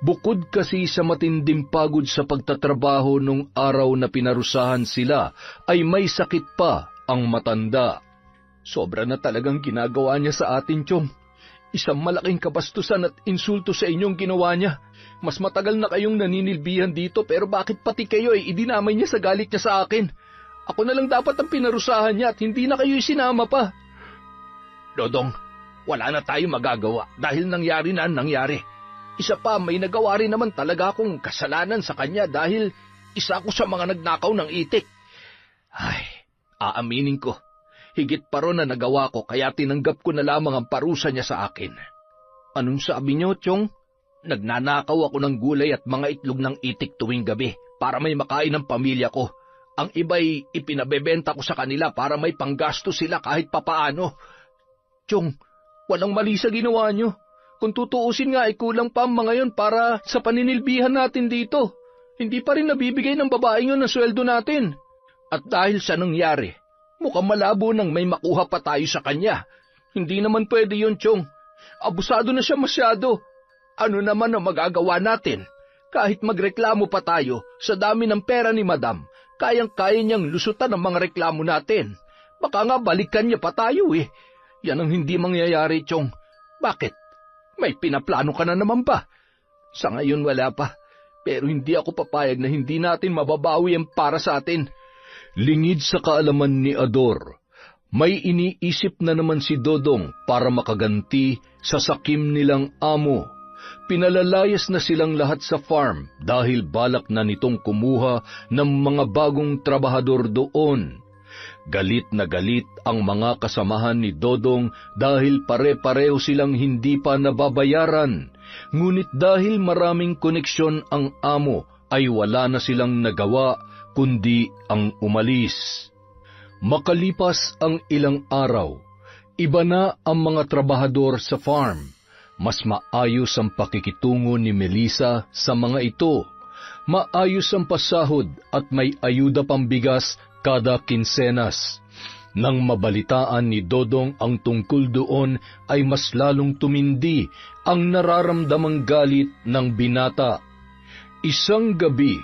Bukod kasi sa matinding pagod sa pagtatrabaho nung araw na pinarusahan sila, ay may sakit pa ang matanda. Sobra na talagang ginagawa niya sa atin, Chong. Isang malaking kabastusan at insulto sa inyong ginawa niya. Mas matagal na kayong naninilbihan dito pero bakit pati kayo ay idinamay niya sa galit niya sa akin? Ako na lang dapat ang pinarusahan niya at hindi na kayo isinama pa. Dodong, wala na tayo magagawa dahil nangyari na ang nangyari. Isa pa, may nagawa rin naman talaga akong kasalanan sa kanya dahil isa ako sa mga nagnakaw ng itik. Ay, aaminin ko, higit pa ron na nagawa ko kaya tinanggap ko na lamang ang parusa niya sa akin. Anong sabi niyo, Chong? Nagnanakaw ako ng gulay at mga itlog ng itik tuwing gabi para may makain ng pamilya ko. Ang iba'y ipinabebenta ko sa kanila para may panggasto sila kahit papaano. Chong, walang mali sa ginawa niyo. Kung tutuusin nga ay kulang pa ang mga yon para sa paninilbihan natin dito. Hindi pa rin nabibigay ng babaeng yun ang sweldo natin. At dahil sa nangyari, mukhang malabo nang may makuha pa tayo sa kanya. Hindi naman pwede yun, Chong. Abusado na siya masyado. Ano naman ang magagawa natin? Kahit magreklamo pa tayo, sa dami ng pera ni Madam, kayang-kaya niyang lusutan ang mga reklamo natin. Baka nga balikan niya pa tayo eh. Yan ang hindi mangyayari, Chong. Bakit? May pinaplano ka na naman ba? Sa ngayon wala pa, pero hindi ako papayag na hindi natin mababawi ang para sa atin. Lingid sa kaalaman ni Ador, may iniisip na naman si Dodong para makaganti sa sakim nilang amo. Pinalalayas na silang lahat sa farm dahil balak na nitong kumuha ng mga bagong trabahador doon. Galit na galit ang mga kasamahan ni Dodong dahil pare-pareho silang hindi pa nababayaran. Ngunit dahil maraming koneksyon ang amo ay wala na silang nagawa kundi ang umalis. Makalipas ang ilang araw, iba na ang mga trabahador sa farm. Mas maayos ang pakikitungo ni Melissa sa mga ito. Maayos ang pasahod at may ayuda pambigas kada kinsenas. Nang mabalitaan ni Dodong ang tungkol doon ay mas lalong tumindi ang nararamdamang galit ng binata. Isang gabi,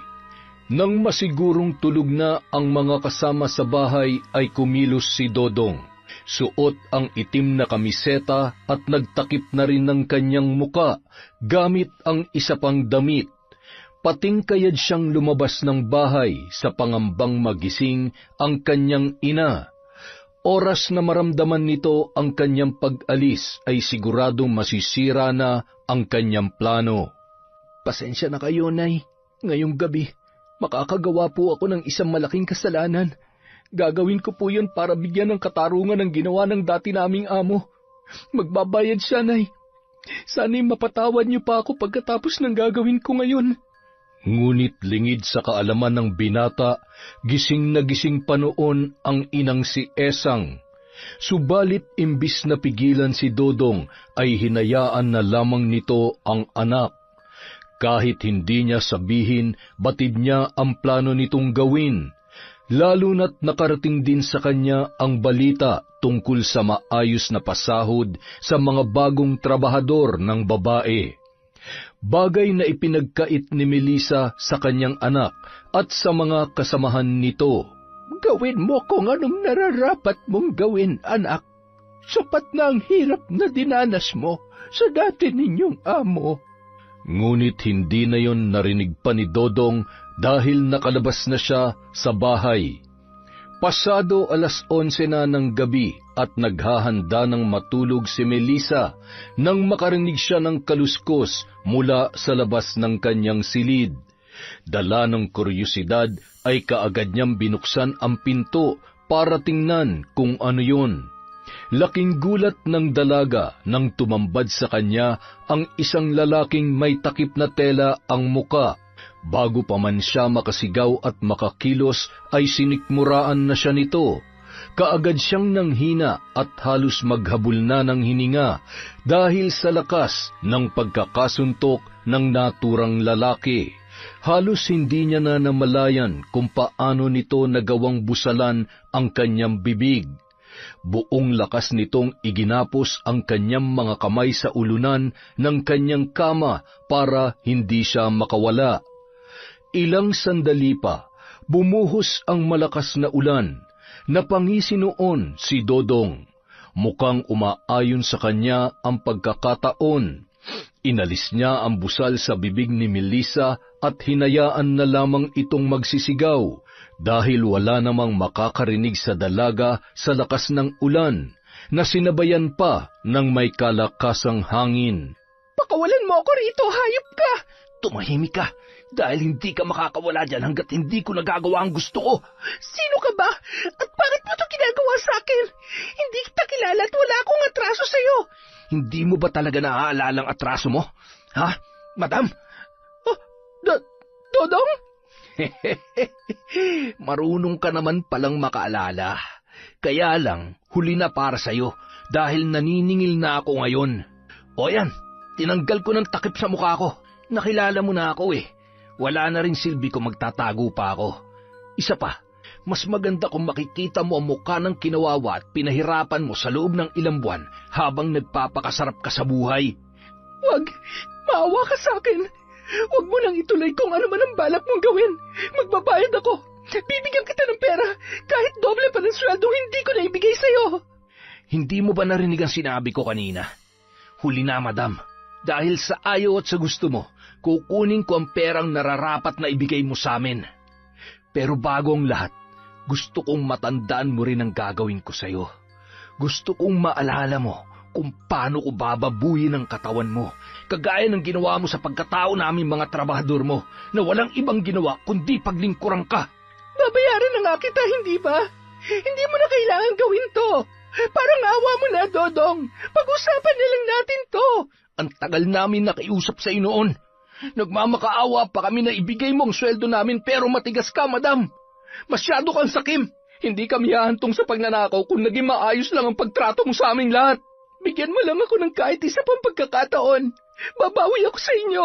nang masigurong tulog na ang mga kasama sa bahay ay kumilos si Dodong. Suot ang itim na kamiseta at nagtakip na rin ng kanyang muka gamit ang isa pang damit. Patingkayad siyang lumabas ng bahay sa pangambang magising ang kanyang ina. Oras na maramdaman nito ang kanyang pag-alis ay siguradong masisira na ang kanyang plano. Pasensya na kayo, Nay. Ngayong gabi, makakagawa po ako ng isang malaking kasalanan. Gagawin ko po yun para bigyan ng katarungan ang ginawa ng dati naming amo. Magbabayad siya, Nay. Sana'y mapatawad niyo pa ako pagkatapos ng gagawin ko ngayon. Ngunit lingid sa kaalaman ng binata, gising na gising pa noon ang inang si Esang. Subalit imbis na pigilan si Dodong, ay hinayaan na lamang nito ang anak. Kahit hindi niya sabihin, batid niya ang plano nitong gawin. Lalo na't nakarating din sa kanya ang balita tungkol sa maayos na pasahod sa mga bagong trabahador ng babae. Bagay na ipinagkait ni Melissa sa kanyang anak at sa mga kasamahan nito. Gawin mo kung anong nararapat mong gawin, anak. Sapat na ang hirap na dinanas mo sa dati ninyong amo. Ngunit hindi na yon narinig pa ni Dodong dahil nakalabas na siya sa bahay. Pasado 11:00 na ng gabi at naghahanda ng matulog si Melissa nang makarinig siya ng kaluskos mula sa labas ng kanyang silid. Dala ng kuryosidad ay kaagad niyang binuksan ang pinto para tingnan kung ano yun. Laking gulat ng dalaga nang tumambad sa kanya ang isang lalaking may takip na tela ang muka. Bago pa man siya makasigaw at makakilos ay sinikmuraan na siya nito. Kaagad siyang nanghina at halos maghabol na ng hininga dahil sa lakas ng pagkakasuntok ng naturang lalaki. Halos hindi niya na namalayan kung paano nito nagawang busalan ang kanyang bibig. Buong lakas nitong iginapos ang kanyang mga kamay sa ulunan ng kanyang kama para hindi siya makawala. Ilang sandali pa, bumuhos ang malakas na ulan. Napangisi noon si Dodong. Mukhang umaayon sa kanya ang pagkakataon. Inalis niya ang busal sa bibig ni Melissa at hinayaan na lamang itong magsisigaw dahil wala namang makakarinig sa dalaga sa lakas ng ulan na sinabayan pa ng may kalakasang hangin. Pakawalan mo ako rito, hayop ka! Tumahimik ka, dahil hindi ka makakawala dyan hanggat hindi ko nagagawa ang gusto ko. Sino ka ba? At bakit mo ito ginagawa sa akin? Hindi kita kilala at wala akong atraso sa'yo. Hindi mo ba talaga naaalala ang atraso mo? Ha, madam? Oh, Dodong? Marunong ka naman palang makaalala. Kaya lang, huli na para sa'yo dahil naniningil na ako ngayon. O yan, tinanggal ko ng takip sa mukha ko. Nakilala mo na ako eh. Wala na rin silbi kung magtatago pa ako. Isa pa, mas maganda kung makikita mo ang mukha ng kinawawa at pinahirapan mo sa loob ng ilang buwan habang nagpapakasarap ka sa buhay. Wag, maawa ka sa akin. Huwag mo nang ituloy kung ano man ang balak mong gawin. Magbabayad ako. Bibigyan kita ng pera. Kahit doble pa ng sweldo, hindi ko na ibigay sa'yo. Hindi mo ba narinig ang sinabi ko kanina? Huli na, madam. Dahil sa ayaw at sa gusto mo, kukunin ko ang perang nararapat na ibigay mo sa amin. Pero bago ang lahat, gusto kong matandaan mo rin ang gagawin ko sa'yo. Gusto kong maalala mo kung paano ko bababuyin ang katawan mo, kagaya ng ginawa mo sa pagkatao namin mga trabahador mo, na walang ibang ginawa kundi paglingkuran ka. Babayaran na nga kita, hindi ba? Hindi mo na kailangan gawin to. Parang awa mo na, Dodong. Pag-usapan na lang natin to. Ang tagal namin nakiusap sa noon. Nagmamakaawa pa kami na ibigay mo ang sweldo namin pero matigas ka, madam. Masyado kang sakim. Hindi kami hahantong sa pagnanakaw kung naging maayos lang ang pagtrato mo sa aming lahat. Bigyan mo lang ako ng kahit isa pang pagkakataon. Babawi ako sa inyo.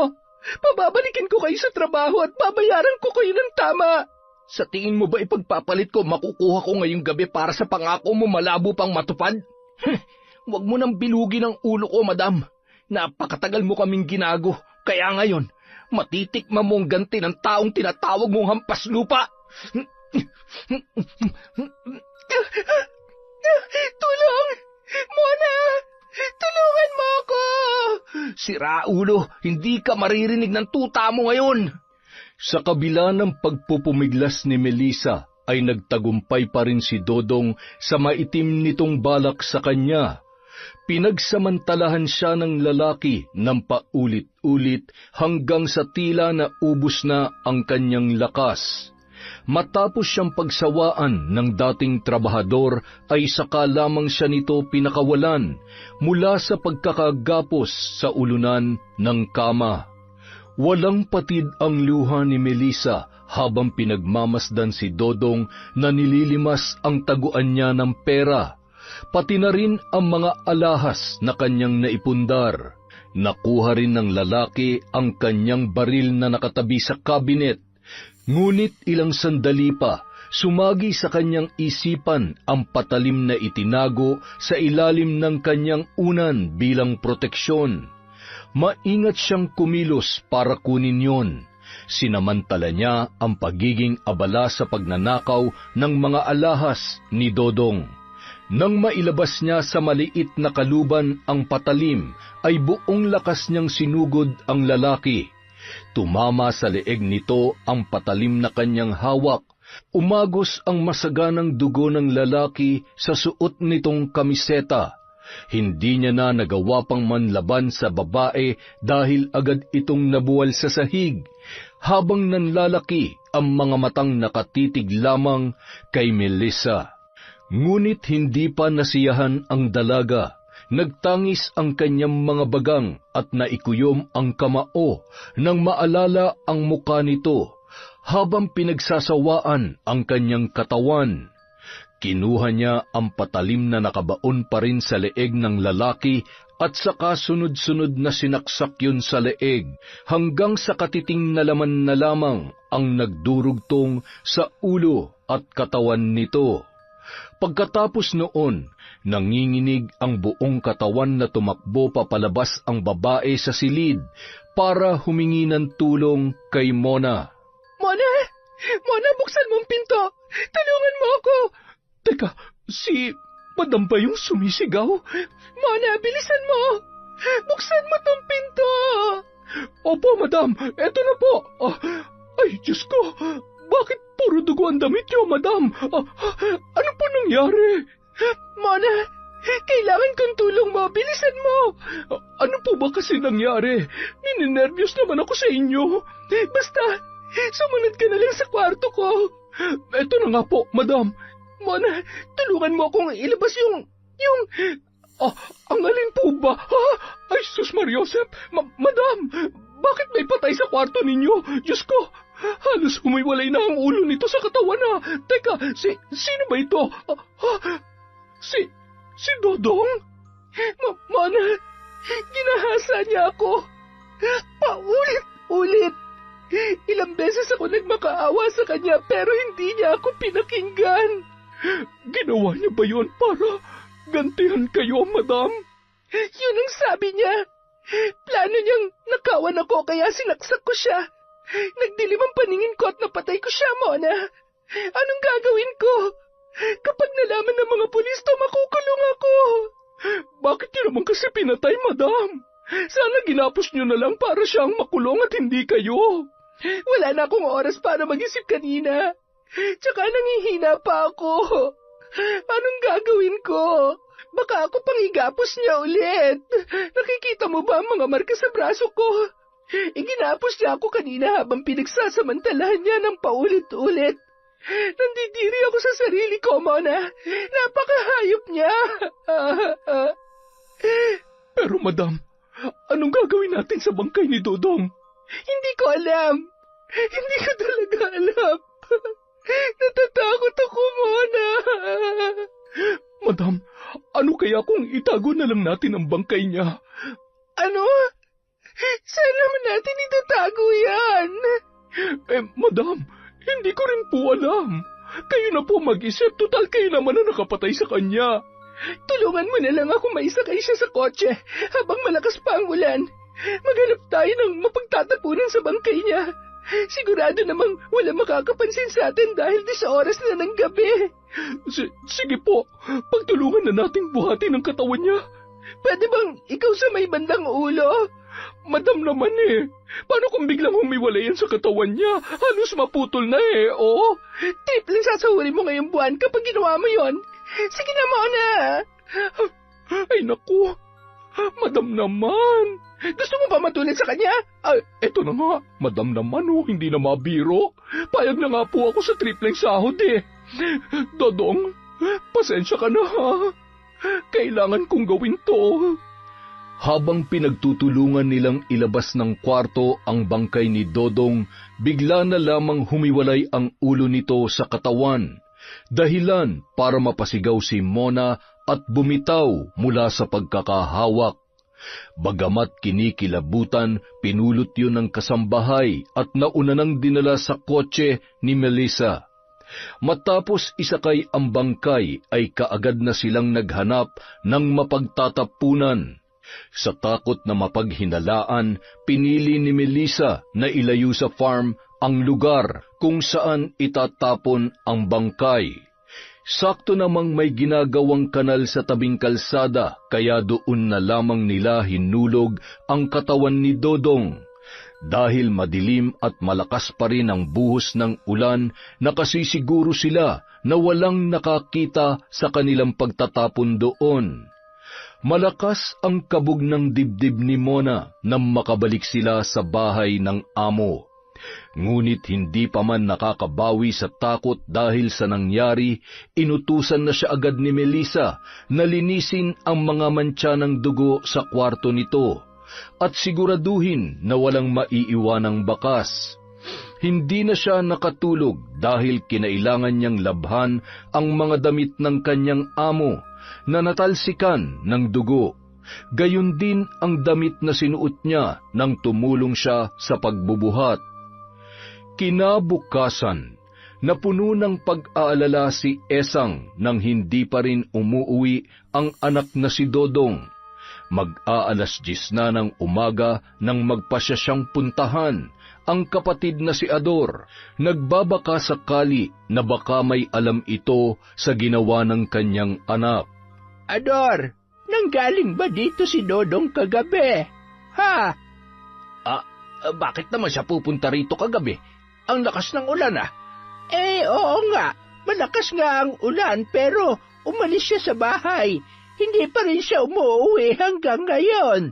Pababalikin ko kayo sa trabaho at babayaran ko kayo ng tama. Sa tingin mo ba ipagpapalit ko makukuha ko ngayong gabi para sa pangako mo malabo pang matupad? Huwag mo nang bilugin ang ulo ko, madam. Napakatagal mo kaming ginago. Kaya ngayon, matitikman mo ang ganti ng taong tinatawag mong hampas lupa. Tulong! Mona! Tulungan mo ako! Sira ulo, hindi ka maririnig ng tuta mo ngayon. Sa kabila ng pagpupumiglas ni Melissa, ay nagtagumpay pa rin si Dodong sa maitim nitong balak sa kanya. Pinagsamantalahan siya ng lalaki ng paulit-ulit hanggang sa tila na ubos na ang kanyang lakas. Matapos siyang pagsawaan ng dating trabahador ay saka lamang siya nito pinakawalan mula sa pagkakagapos sa ulunan ng kama. Walang patid ang luha ni Melissa habang pinagmamasdan si Dodong na nililimas ang taguan niya ng pera, pati na rin ang mga alahas na kanyang naipundar. Nakuha rin ng lalaki ang kanyang baril na nakatabi sa kabinet, ngunit ilang sandali pa, sumagi sa kanyang isipan ang patalim na itinago sa ilalim ng kanyang unan bilang proteksyon. Maingat siyang kumilos para kunin yon. Sinamantala niya ang pagiging abala sa pagnanakaw ng mga alahas ni Dodong. Nang mailabas niya sa maliit na kaluban ang patalim, ay buong lakas niyang sinugod ang lalaki. Tumama sa leeg nito ang patalim na kanyang hawak. Umagos ang masaganang dugo ng lalaki sa suot nitong kamiseta. Hindi niya na nagawa pang manlaban sa babae dahil agad itong nabuwal sa sahig, habang nanlalaki ang mga matang nakatitig lamang kay Melissa. Ngunit hindi pa nasiyahan ang dalaga. Nagtangis ang kanyang mga bagang at naikuyom ang kamao nang maalala ang muka nito, habang pinagsasawaan ang kanyang katawan. Kinuha niya ang patalim na nakabaon pa rin sa leeg ng lalaki at saka sunod-sunod na sinaksak yun sa leeg hanggang sa katiting na laman na lamang ang nagdurugtong sa ulo at katawan nito. Pagkatapos noon, nanginginig ang buong katawan na tumakbo papalabas ang babae sa silid para humingi ng tulong kay Mona. Mona! Mona, buksan mo ang pinto! Tulungan mo ako! Teka, si Madam ba yung sumisigaw? Mona, bilisan mo! Buksan mo tong pinto! Opo, Madam. Eto na po. Ay, Diyos ko. Bakit puro dugo ang damit niyo, Madam? Ano po nangyari? Mona, kailangan kong tulong mo. Bilisan mo! Ano po ba kasi nangyari? Nininervyos naman ako sa inyo. Basta, sumunod ka na lang sa kwarto ko. Eto na nga po, Madam. Mona, tulungan mo akong ilabas yung... Ang alin po ba? Ay, Sus Mariosep! Madam, bakit may patay sa kwarto ninyo? Diyos ko, halos humiwalay na ang ulo nito sa katawan na. Teka, sino ba ito? Si Dodong? Mona, ginahasa niya ako. Paulit-ulit. Ilang beses ako nagmakaawa sa kanya pero hindi niya ako pinakinggan. Ginawa niya ba yun para gantihan kayo, Madam? Yun ang sabi niya. Plano niyang nakawan naman ako kaya sinaksak ko siya. Nagdilim ang paningin ko at napatay ko siya, Mona. Anong gagawin ko? Kapag nalaman ng mga pulis to, makukulong ako. Bakit niyo naman kasi pinatay, madam? Sana ginapos niyo na lang para siyang makulong at hindi kayo. Wala na akong oras para mag-isip kanina. Tsaka nangihina pa ako. Anong gagawin ko? Baka ako pang igapos niya ulit. Nakikita mo ba ang mga marka sa braso ko? Iginapos niya ako kanina habang pinagsasamantalahan niya ng paulit-ulit. Nandidiri ako sa sarili ko, Mona. Napakahayop niya. Pero madam, anong gagawin natin sa bangkay ni Dodong? Hindi ko alam. Hindi ko talaga alam. Natatakot ako, Mona. Madam, ano kaya kung itago na lang natin ang bangkay niya? Ano? Saan naman natin itatago yan? Madam, hindi ko rin po alam. Kayo na po mag-isip, total kayo naman na nakapatay sa kanya. Tulungan mo na lang ako maisakay siya sa kotse habang malakas pa ang ulan. Maghanap tayo ng mapagtatapunan sa bangkay niya. Sigurado namang wala makakapansin sa atin dahil di sa oras na ng gabi. Sige po, pagtulungan na nating buhatin ang katawan niya. Pwede bang ikaw sa may bandang ulo? Madam naman paano kung biglang humiwalay yan sa katawan niya? Halos maputol na oo. Tripling sasahurin mo ngayong buwan kapag ginawa mo yon. Sige na, Mona. Ay naku, madam naman. Gusto mo pa matulad sa kanya? Eto na nga, madam naman hindi na mabiro. Payag na nga po ako sa tripling sahod Dodong, pasensya ka na ha. Kailangan kong gawin to. Habang pinagtutulungan nilang ilabas ng kwarto ang bangkay ni Dodong, bigla na lamang humiwalay ang ulo nito sa katawan. Dahilan para mapasigaw si Mona at bumitaw mula sa pagkakahawak. Bagamat kinikilabutan, pinulot yun ng kasambahay at nauna nang dinala sa kotse ni Melissa. Matapos isakay ang bangkay ay kaagad na silang naghanap ng mapagtatapunan. Sa takot na mapaghinalaan, pinili ni Melissa na ilayo sa farm ang lugar kung saan itatapon ang bangkay. Sakto namang may ginagawang kanal sa tabing kalsada, kaya doon na lamang nila hinulog ang katawan ni Dodong. Dahil madilim at malakas pa rin ang buhos ng ulan, nakasisiguro sila na walang nakakita sa kanilang pagtatapon doon. Malakas ang kabog ng dibdib ni Mona nang makabalik sila sa bahay ng amo. Ngunit hindi pa man nakakabawi sa takot dahil sa nangyari, inutusan na siya agad ni Melissa na linisin ang mga mantsa ng dugo sa kwarto nito at siguraduhin na walang maiiwanang bakas. Hindi na siya nakatulog dahil kinailangan niyang labhan ang mga damit ng kanyang amo na natalsikan ng dugo. Gayon din ang damit na sinuot niya nang tumulong siya sa pagbubuhat. Kinabukasan, napuno ng pag-aalala si Esang nang hindi pa rin umuuwi ang anak na si Dodong. Mag-aalas 10 na ng umaga nang magpasya siyang puntahan ang kapatid na si Ador. Nagbabaka sakali na baka may alam ito sa ginawa ng kanyang anak. Ador, nanggaling ba dito si Dodong kagabi? Ha? Bakit naman siya pupunta rito kagabi? Ang lakas ng ulan Oo nga. Malakas nga ang ulan pero umalis siya sa bahay. Hindi pa rin siya umuwi hanggang ngayon.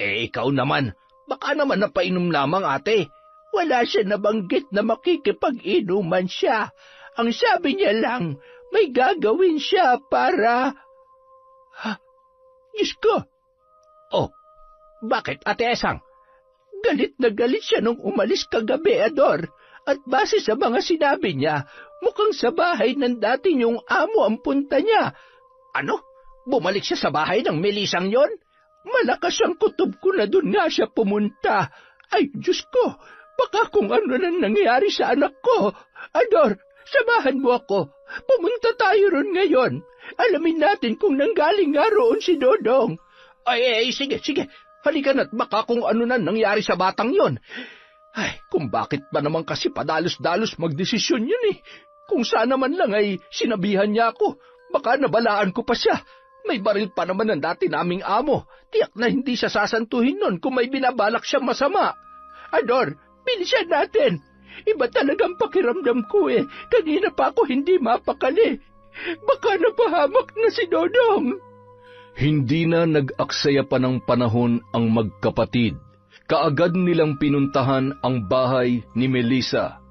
Ikaw naman. Baka naman napainom lamang, ate. Wala siya nabanggit na makikipag-inuman siya. Ang sabi niya lang, may gagawin siya para... Diyos ko! Oh, bakit, Ate Esang? Galit na galit siya nung umalis kagabi, Ador. At base sa mga sinabi niya, mukhang sa bahay ng dati niyong amo ang punta niya. Ano? Bumalik siya sa bahay ng Melisang yon? Malakas ang kutob ko na doon nga siya pumunta. Ay, Diyos ko! Baka kung ano nang nangyari sa anak ko. Ador, samahan mo ako. Pumunta tayo ron ngayon. Alamin natin kung nanggaling nga roon si Dodong. Ay, sige. Halika na't baka kung ano na nangyari sa batang yon. Ay, kung bakit ba naman kasi padalos-dalos magdesisyon yun eh. Kung sana man lang ay sinabihan niya ako, baka nabalaan ko pa siya. May baril pa naman ang dati naming amo. Tiyak na hindi siya sasantuhin nun kung may binabalak siyang masama. Ador, bilisan natin. Iba talagang pakiramdam ko eh. Kanina pa ako hindi mapakali. Baka napahamak na si Dodong. Hindi na nag-aksaya pa ng panahon ang magkapatid. Kaagad nilang pinuntahan ang bahay ni Melissa.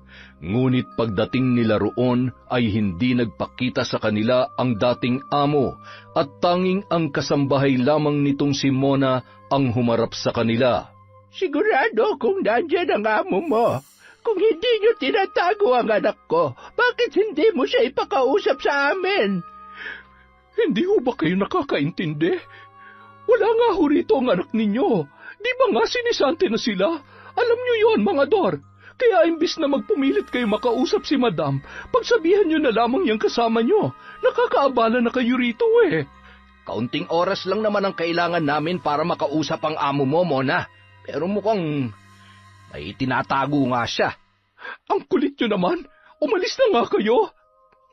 Ngunit pagdating nila roon ay hindi nagpakita sa kanila ang dating amo at tanging ang kasambahay lamang nitong si Mona ang humarap sa kanila. Sigurado kung nandiyan ang amo mo. Kung hindi nyo tinatago ang anak ko, bakit hindi mo siya ipakausap sa amin? Hindi ho ba kayo nakakaintindi? Wala nga ho rito ang anak ninyo. Di ba nga sinisante na sila? Alam nyo yon, mga Dor. Kaya imbis na magpumilit kayo makausap si Madam, pagsabihan nyo na lamang yung kasama nyo. Nakakaabala na kayo rito eh. Kaunting oras lang naman ang kailangan namin para makausap ang amo mo, Mona. Pero mukhang may tinatago nga siya. Ang kulit nyo naman. Umalis na nga kayo.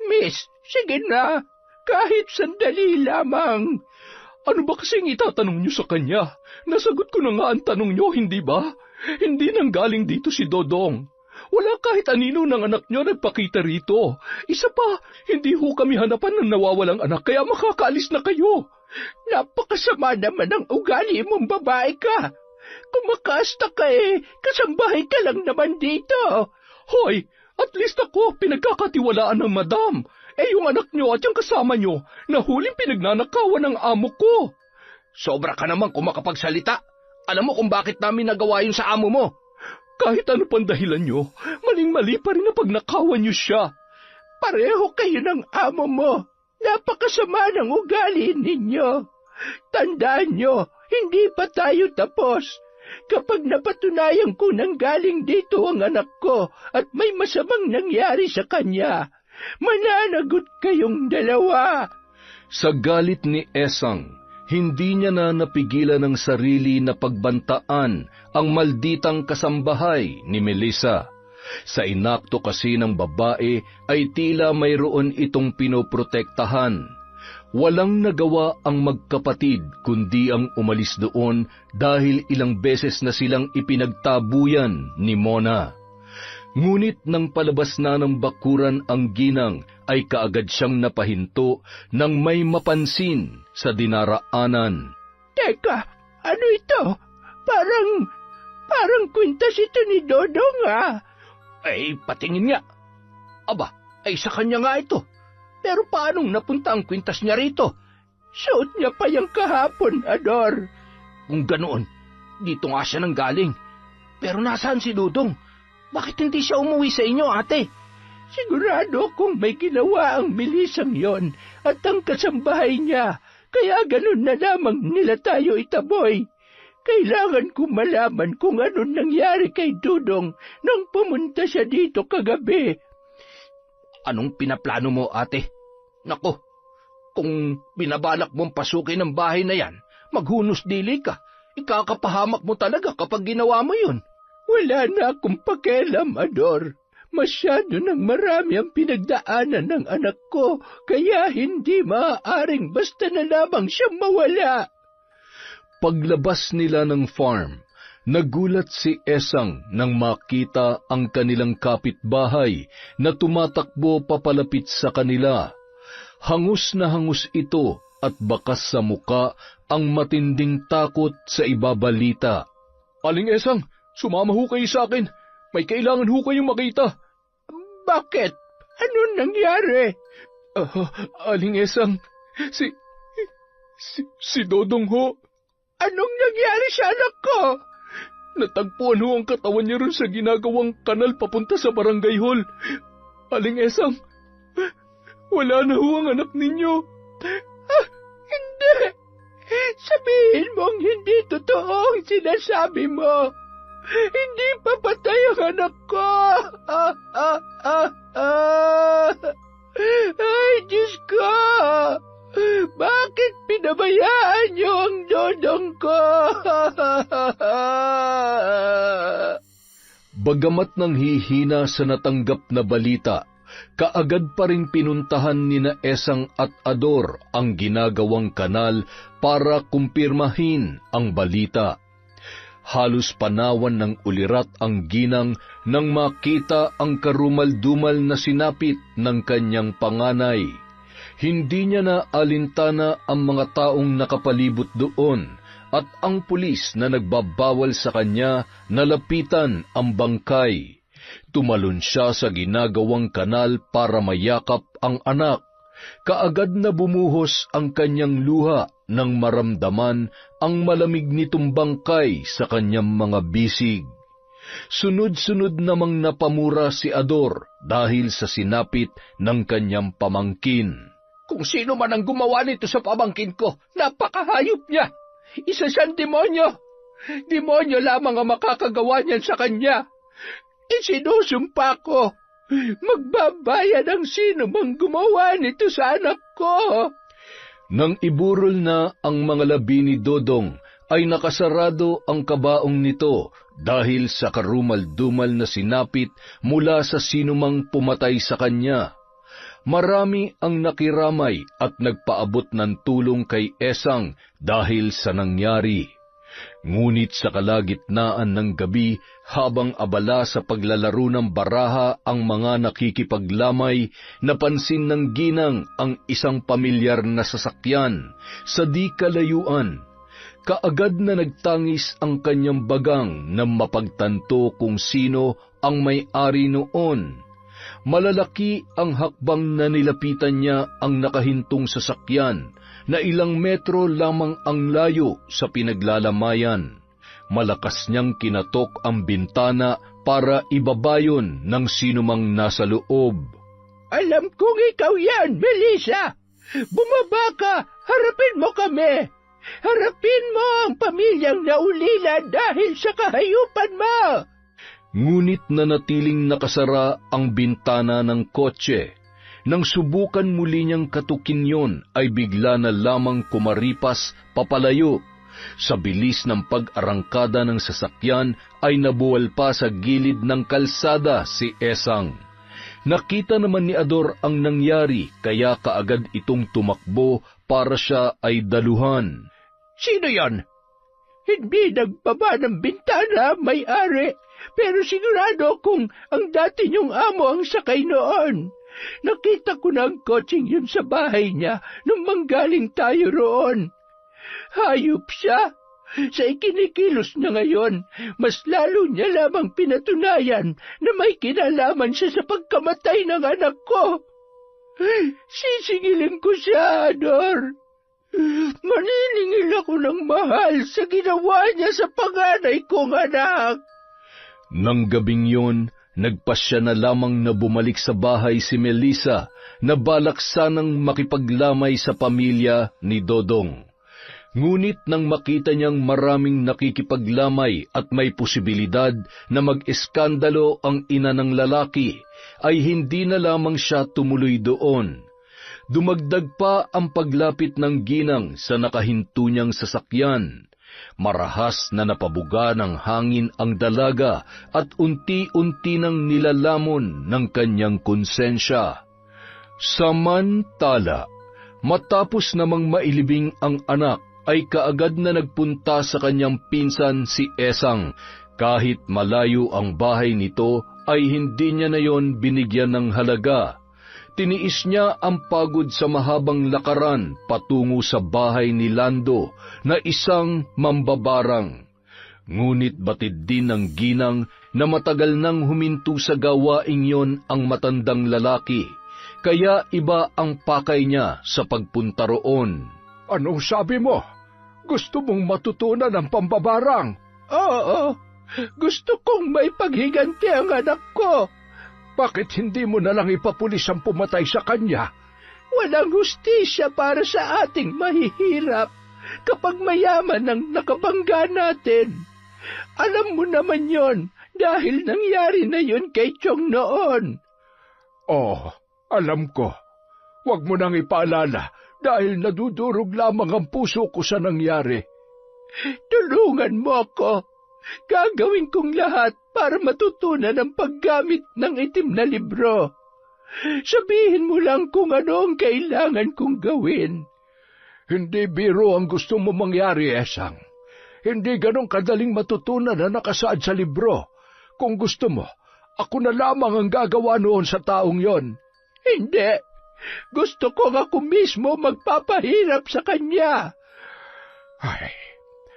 Miss, sige na. Kahit sandali lamang. Ano ba kasing itatanong nyo sa kanya? Nasagot ko na nga ang tanong nyo, hindi ba? Hindi nang galing dito si Dodong. Wala kahit anino ng anak nyo nagpakita rito. Isa pa, hindi ho kami hanapan ng nawawalang anak kaya makakaalis na kayo. Napakasama naman ang ugali mong babae ka. Kumakasta ka eh, kasambahay ka lang naman dito. Hoy, at least ako pinagkakatiwalaan ng Madam. Yung anak nyo at yung kasama nyo, nahuling pinagnanakawan ng amo ko. Sobra ka naman kung makapagsalita. Alam mo kung bakit namin nagawa yun sa amo mo. Kahit ano pang dahilan nyo, maling-mali pa rin na pagnakawan nyo siya. Pareho kayo ng amo mo. Napakasama ng ugali ninyo. Tandaan nyo, hindi pa tayo tapos. Kapag napatunayan ko nang galing dito ang anak ko at may masamang nangyari sa kanya, mananagot kayong dalawa. Sa galit ni Esang, hindi niya na napigilan ng sarili na pagbantaan ang malditang kasambahay ni Melissa. Sa inakto kasi ng babae ay tila mayroon itong pinoprotektahan. Walang nagawa ang magkapatid kundi ang umalis doon dahil ilang beses na silang ipinagtabuyan ni Mona. Ngunit nang palabas na ng bakuran ang ginang ay kaagad siyang napahinto nang may mapansin sa dinaraanan. Teka, ano ito? Parang kwintas ito ni Dodong ah. Ay, patingin nga. Aba, ay sa kanya nga ito. Pero paanong napunta ang kwintas niya rito? Suot niya pa yung kahapon, Ador. Kung ganoon, dito nga siya nang galing. Pero nasaan si Dudong? Bakit hindi siya umuwi sa inyo, ate? Sigurado kung may ginawa ang bilisang yon at ang kasambahay niya. Kaya ganun na lamang nila tayo itaboy. Kailangan ko malaman kung anong nangyari kay Dudong nang pumunta siya dito kagabi. Anong pinaplano mo, ate? Nako, kung binabalak mong pasukin ang bahay na yan, maghunos dili ka. Ikakapahamak mo talaga kapag ginawa mo yun. Wala na akong pakialam, Ador. Masyado nang marami ang pinagdaanan ng anak ko, kaya hindi maaaring basta na lamang siyang mawala. Paglabas nila ng farm, nagulat si Esang nang makita ang kanilang kapitbahay na tumatakbo papalapit sa kanila. Hangus na hangus ito at bakas sa muka ang matinding takot sa ibabalita. Aling Esang, sumama ho kayo sa akin. May kailangan ho kayong makita. Bakit? Anong nangyari? Aling Esang, si Dodong ho. Anong nangyari sa anak ko? Natagpuan ho ang katawan niya ron sa ginagawang kanal papunta sa barangay hall. Aling Esang, wala na ho ang anak ninyo. Hindi! Sabihin mong hindi totoo ang sinasabi mo. Hindi pa patay ang anak ko. Ay, Diyos ko! Bakit pinabayaan niyo ang dodong ko? Bagamat nang hihina sa natanggap na balita, kaagad pa ring pinuntahan nina Esang at Ador ang ginagawang kanal para kumpirmahin ang balita. Halos panawan ng ulirat ang ginang nang makita ang karumal-dumal na sinapit ng kanyang panganay. Hindi niya na alintana ang mga taong nakapalibot doon at ang pulis na nagbabawal sa kanya na lapitan ang bangkay. Tumalon siya sa ginagawang kanal para mayakap ang anak. Kaagad na bumuhos ang kanyang luha nang maramdaman ang malamig nitong bangkay sa kanyang mga bisig. Sunod-sunod namang napamura si Ador dahil sa sinapit ng kanyang pamangkin. Kung sino man ang gumawa nito sa pamangkin ko, napakahayop niya. Isa siyang demonyo. Demonyo lamang ang makakagawa niyan sa kanya. Isinusumpa ko, magbabayad ang sino mang gumawa nito sa anak ko. Nang iburol na ang mga labi ni Dodong, ay nakasarado ang kabaong nito dahil sa karumal-dumal na sinapit mula sa sinumang pumatay sa kanya. Marami ang nakiramay at nagpaabot ng tulong kay Esang dahil sa nangyari. Ngunit sa kalagitnaan ng gabi, habang abala sa paglalaro ng baraha ang mga nakikipaglamay, napansin ng ginang ang isang pamilyar na sasakyan sa di kalayuan. Kaagad na nagtangis ang kanyang bagang na mapagtanto kung sino ang may-ari noon. Malalaki ang hakbang na nilapitan niya ang nakahintong sasakyan na ilang metro lamang ang layo sa pinaglalamayan. Malakas niyang kinatok ang bintana para ibabayon ng sinumang nasa loob. Alam kong ikaw yan, Melissa! Bumaba ka! Harapin mo kami! Harapin mo ang pamilyang naulila dahil sa kahayupan mo! Ngunit nanatiling nakasara ang bintana ng kotse. Nang subukan muli niyang katukin yon, ay bigla na lamang kumaripas papalayo. Sa bilis ng pag-arangkada ng sasakyan, ay nabuwal pa sa gilid ng kalsada si Esang. Nakita naman ni Ador ang nangyari, kaya kaagad itong tumakbo para siya ay daluhan. Sino yan? Hindi nagbaba ng bintana, may-ari. Pero sigurado kung ang dati niyong amo ang sakay noon. Nakita ko na ang kotseng yun sa bahay niya nung manggaling tayo roon. Hayop siya. Sa ikinikilos niya ngayon, mas lalo niya lamang pinatunayan na may kinalaman siya sa pagkamatay ng anak ko. Sisingilin ko siya, Ador. Maniningil ako ng mahal sa ginawa niya sa panganay kong anak. Nang gabing yun, nagpasya na lamang na bumalik sa bahay si Melissa na balak sanang makipaglamay sa pamilya ni Dodong. Ngunit nang makita niyang maraming nakikipaglamay at may posibilidad na mag-eskandalo ang ina ng lalaki, ay hindi na lamang siya tumuloy doon. Dumagdag pa ang paglapit ng ginang sa nakahinto niyang sasakyan. Marahas na napabuga ng hangin ang dalaga at unti-unti nang nilalamon ng kanyang konsensya. Samantala, matapos namang mailibing ang anak, ay kaagad na nagpunta sa kanyang pinsan si Esang. Kahit malayo ang bahay nito, ay hindi niya na yon binigyan ng halaga. Tiniis niya ang pagod sa mahabang lakaran patungo sa bahay ni Lando na isang mambabarang. Ngunit batid din ng ginang na matagal nang huminto sa gawaing yon ang matandang lalaki, kaya iba ang pakay niya sa pagpunta roon. Anong sabi mo? Gusto mong matutunan ang pambabarang? Oo, gusto kong may paghiganti ang anak ko. Bakit hindi mo na lang ipapulis ang pumatay sa kanya? Walang hustisya para sa ating mahihirap kapag mayaman ang nakabangga natin. Alam mo naman yon dahil nangyari na yon kay Chong noon. Oh, alam ko. Huwag mo nang ipaalala dahil nadudurog lamang ang puso ko sa nangyari. Tulungan mo ako. Gagawin kong lahat para matutunan ang paggamit ng itim na libro. Sabihin mo lang kung ano ang kailangan kong gawin. Hindi biro ang gusto mo mangyari, Esang. Hindi ganong kadaling matutunan na nakasaad sa libro. Kung gusto mo, ako na lamang ang gagawa noon sa taong yon. Hindi. Gusto ko ako mismo magpapahirap sa kanya. Ay,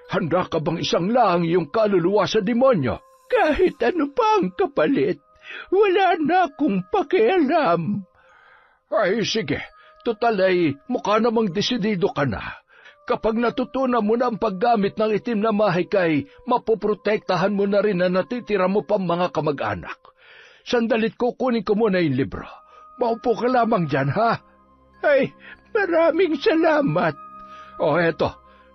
handa ka bang isang lang iyong kaluluwa sa demonyo? Kahit ano pa ang kapalit, wala na akong pakialam. Ay, sige. Tutal ay mukha namang desidido ka na. Kapag natutunan mo na ang paggamit ng itim na mahikay, mapoprotektahan mo na rin na natitira mo pang mga kamag-anak. Sandalit kukunin ko muna yung libro. Maupo ka lamang dyan, ha? Ay, maraming salamat. O eto,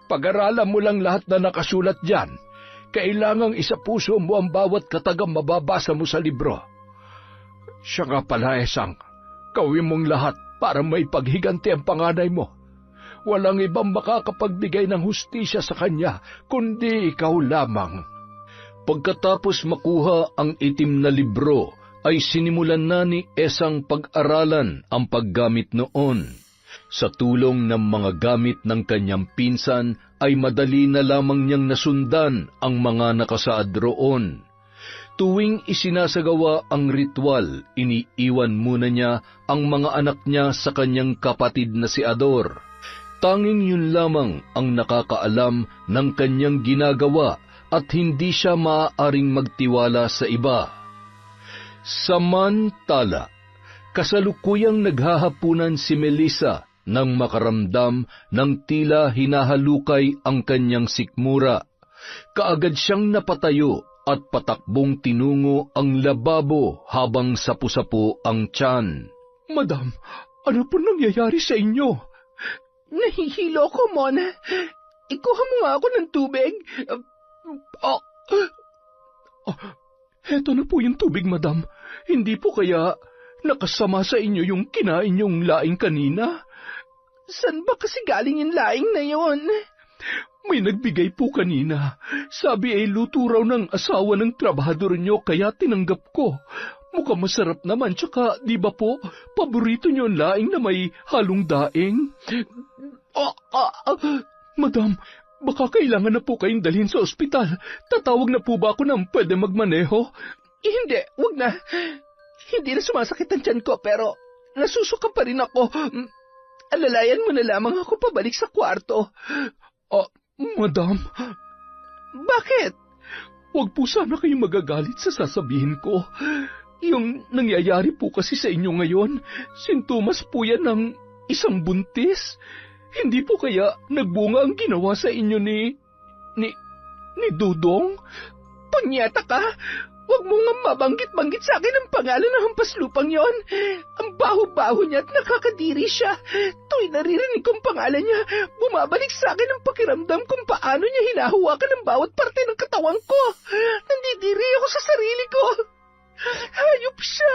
pag-aralan mo lang lahat na nakasulat dyan. Kailangang isapuso mo ang bawat katagang mababasa mo sa libro. Siya nga pala, Esang, gawin mong lahat para may paghiganti ang panganay mo. Walang ibang makakapagbigay ng hustisya sa kanya, kundi ikaw lamang. Pagkatapos makuha ang itim na libro, ay sinimulan na ni Esang pag-aralan ang paggamit noon. Sa tulong ng mga gamit ng kanyang pinsan, ay madali na lamang niyang nasundan ang mga nakasaad roon. Tuwing isinasagawa ang ritual, iniiwan muna niya ang mga anak niya sa kanyang kapatid na si Ador. Tanging yun lamang ang nakakaalam ng kanyang ginagawa at hindi siya maaaring magtiwala sa iba. Samantala, kasalukuyang naghahapunan si Melissa nang makaramdam ng tila hinahalukay ang kanyang sikmura. Kaagad siyang napatayo at patakbong tinungo ang lababo habang sapu-sapu ang tiyan. Madam, ano po nangyayari sa inyo? Nahihilo ko, Mona. Ikuha mo nga ako ng tubig. Heto na po yung tubig, madam. Hindi po kaya nakasama sa inyo yung kinain yung laing kanina? San ba kasi galing yung laing na yon? May nagbigay po kanina. Sabi ay luto raw ng asawa ng trabahador nyo kaya tinanggap ko. Mukhang masarap naman, tsaka di ba po, paborito nyo ang laing na may halong daing? Madam, baka kailangan na po kayong dalhin sa ospital. Tatawag na po ba ako ng pwede magmaneho? Hindi, wag na. Hindi na sumasakit ang tiyan ko, pero nasusuka pa rin ako. Alalayan mo na lamang ako pabalik sa kwarto. Madam. Bakit? Huwag po sana kayong magagalit sa sasabihin ko. Yung nangyayari po kasi sa inyo ngayon, sintomas po yan ng isang buntis. Hindi po kaya nagbunga ang ginawa sa inyo ni Dudong? Panyata ka! Huwag mo nga mabanggit-banggit sa akin ang pangalan ng hampaslupang yon. Ang baho-baho niya at nakakadiri siya. Tuwing naririnig kong pangalan niya, bumabalik sa akin ang pakiramdam kung paano niya hinahawakan ang bawat parte ng katawan ko. Nandidiri ako sa sarili ko. Hayop siya.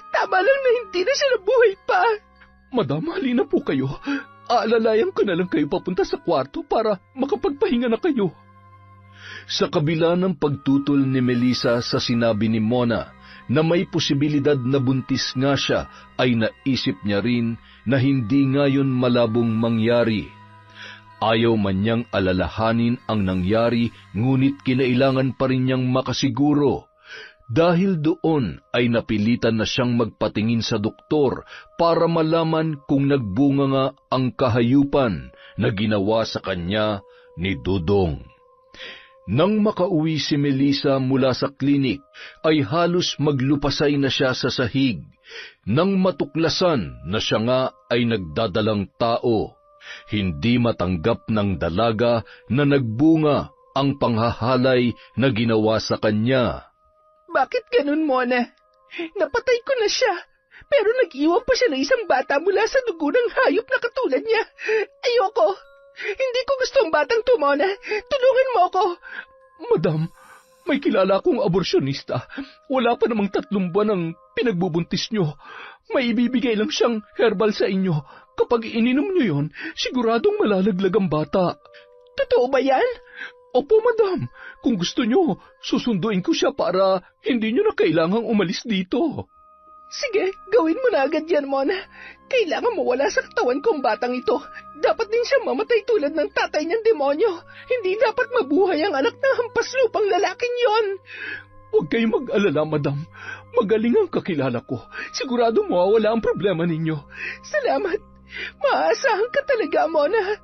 Tama lang na hindi na siya nabuhay pa. Madam, halina po kayo. Aalalayan ko na lang kayo papunta sa kwarto para makapagpahinga na kayo. Sa kabila ng pagtutol ni Melissa sa sinabi ni Mona na may posibilidad na buntis nga siya, ay naisip niya rin na hindi ngayon malabong mangyari. Ayaw man niyang alalahanin ang nangyari, ngunit kinailangan pa rin niyang makasiguro. Dahil doon ay napilitan na siyang magpatingin sa doktor para malaman kung nagbunga nga ang kahayupan na ginawa sa kanya ni Dudong. Nang makauwi si Melissa mula sa klinik, ay halos maglupasay na siya sa sahig. Nang matuklasan na siya nga ay nagdadalang tao, hindi matanggap ng dalaga na nagbunga ang panghahalay na ginawa sa kanya. Bakit ganun, Mona? Napatay ko na siya, pero nag-iwan pa siya ng isang bata mula sa dugo ng hayop na katulad niya. Ayoko! Hindi ko gusto ang batang to, Mona. Tulungan mo ako. Madam, May kilala akong aborsyonista. Wala pa namang 3 buwan ang pinagbubuntis nyo. May ibibigay lang siyang herbal sa inyo. Kapag ininom nyo yon, siguradong malalaglag ang bata. Totoo ba yan? Opo, madam. Kung gusto nyo, susunduin ko siya para hindi nyo na kailangang umalis dito. Sige, gawin mo na agad yan, Mona. Kailangan mawala sa katawan ko ang batang ito. Dapat din siya mamatay tulad ng tatay niyang demonyo. Hindi dapat mabuhay ang anak ng hampas lupang lalaking yon. Huwag kayong mag-alala, madam. Magaling ang kakilala ko. Sigurado mawawala ang problema ninyo. Salamat. Maaasahan ka talaga, Mona.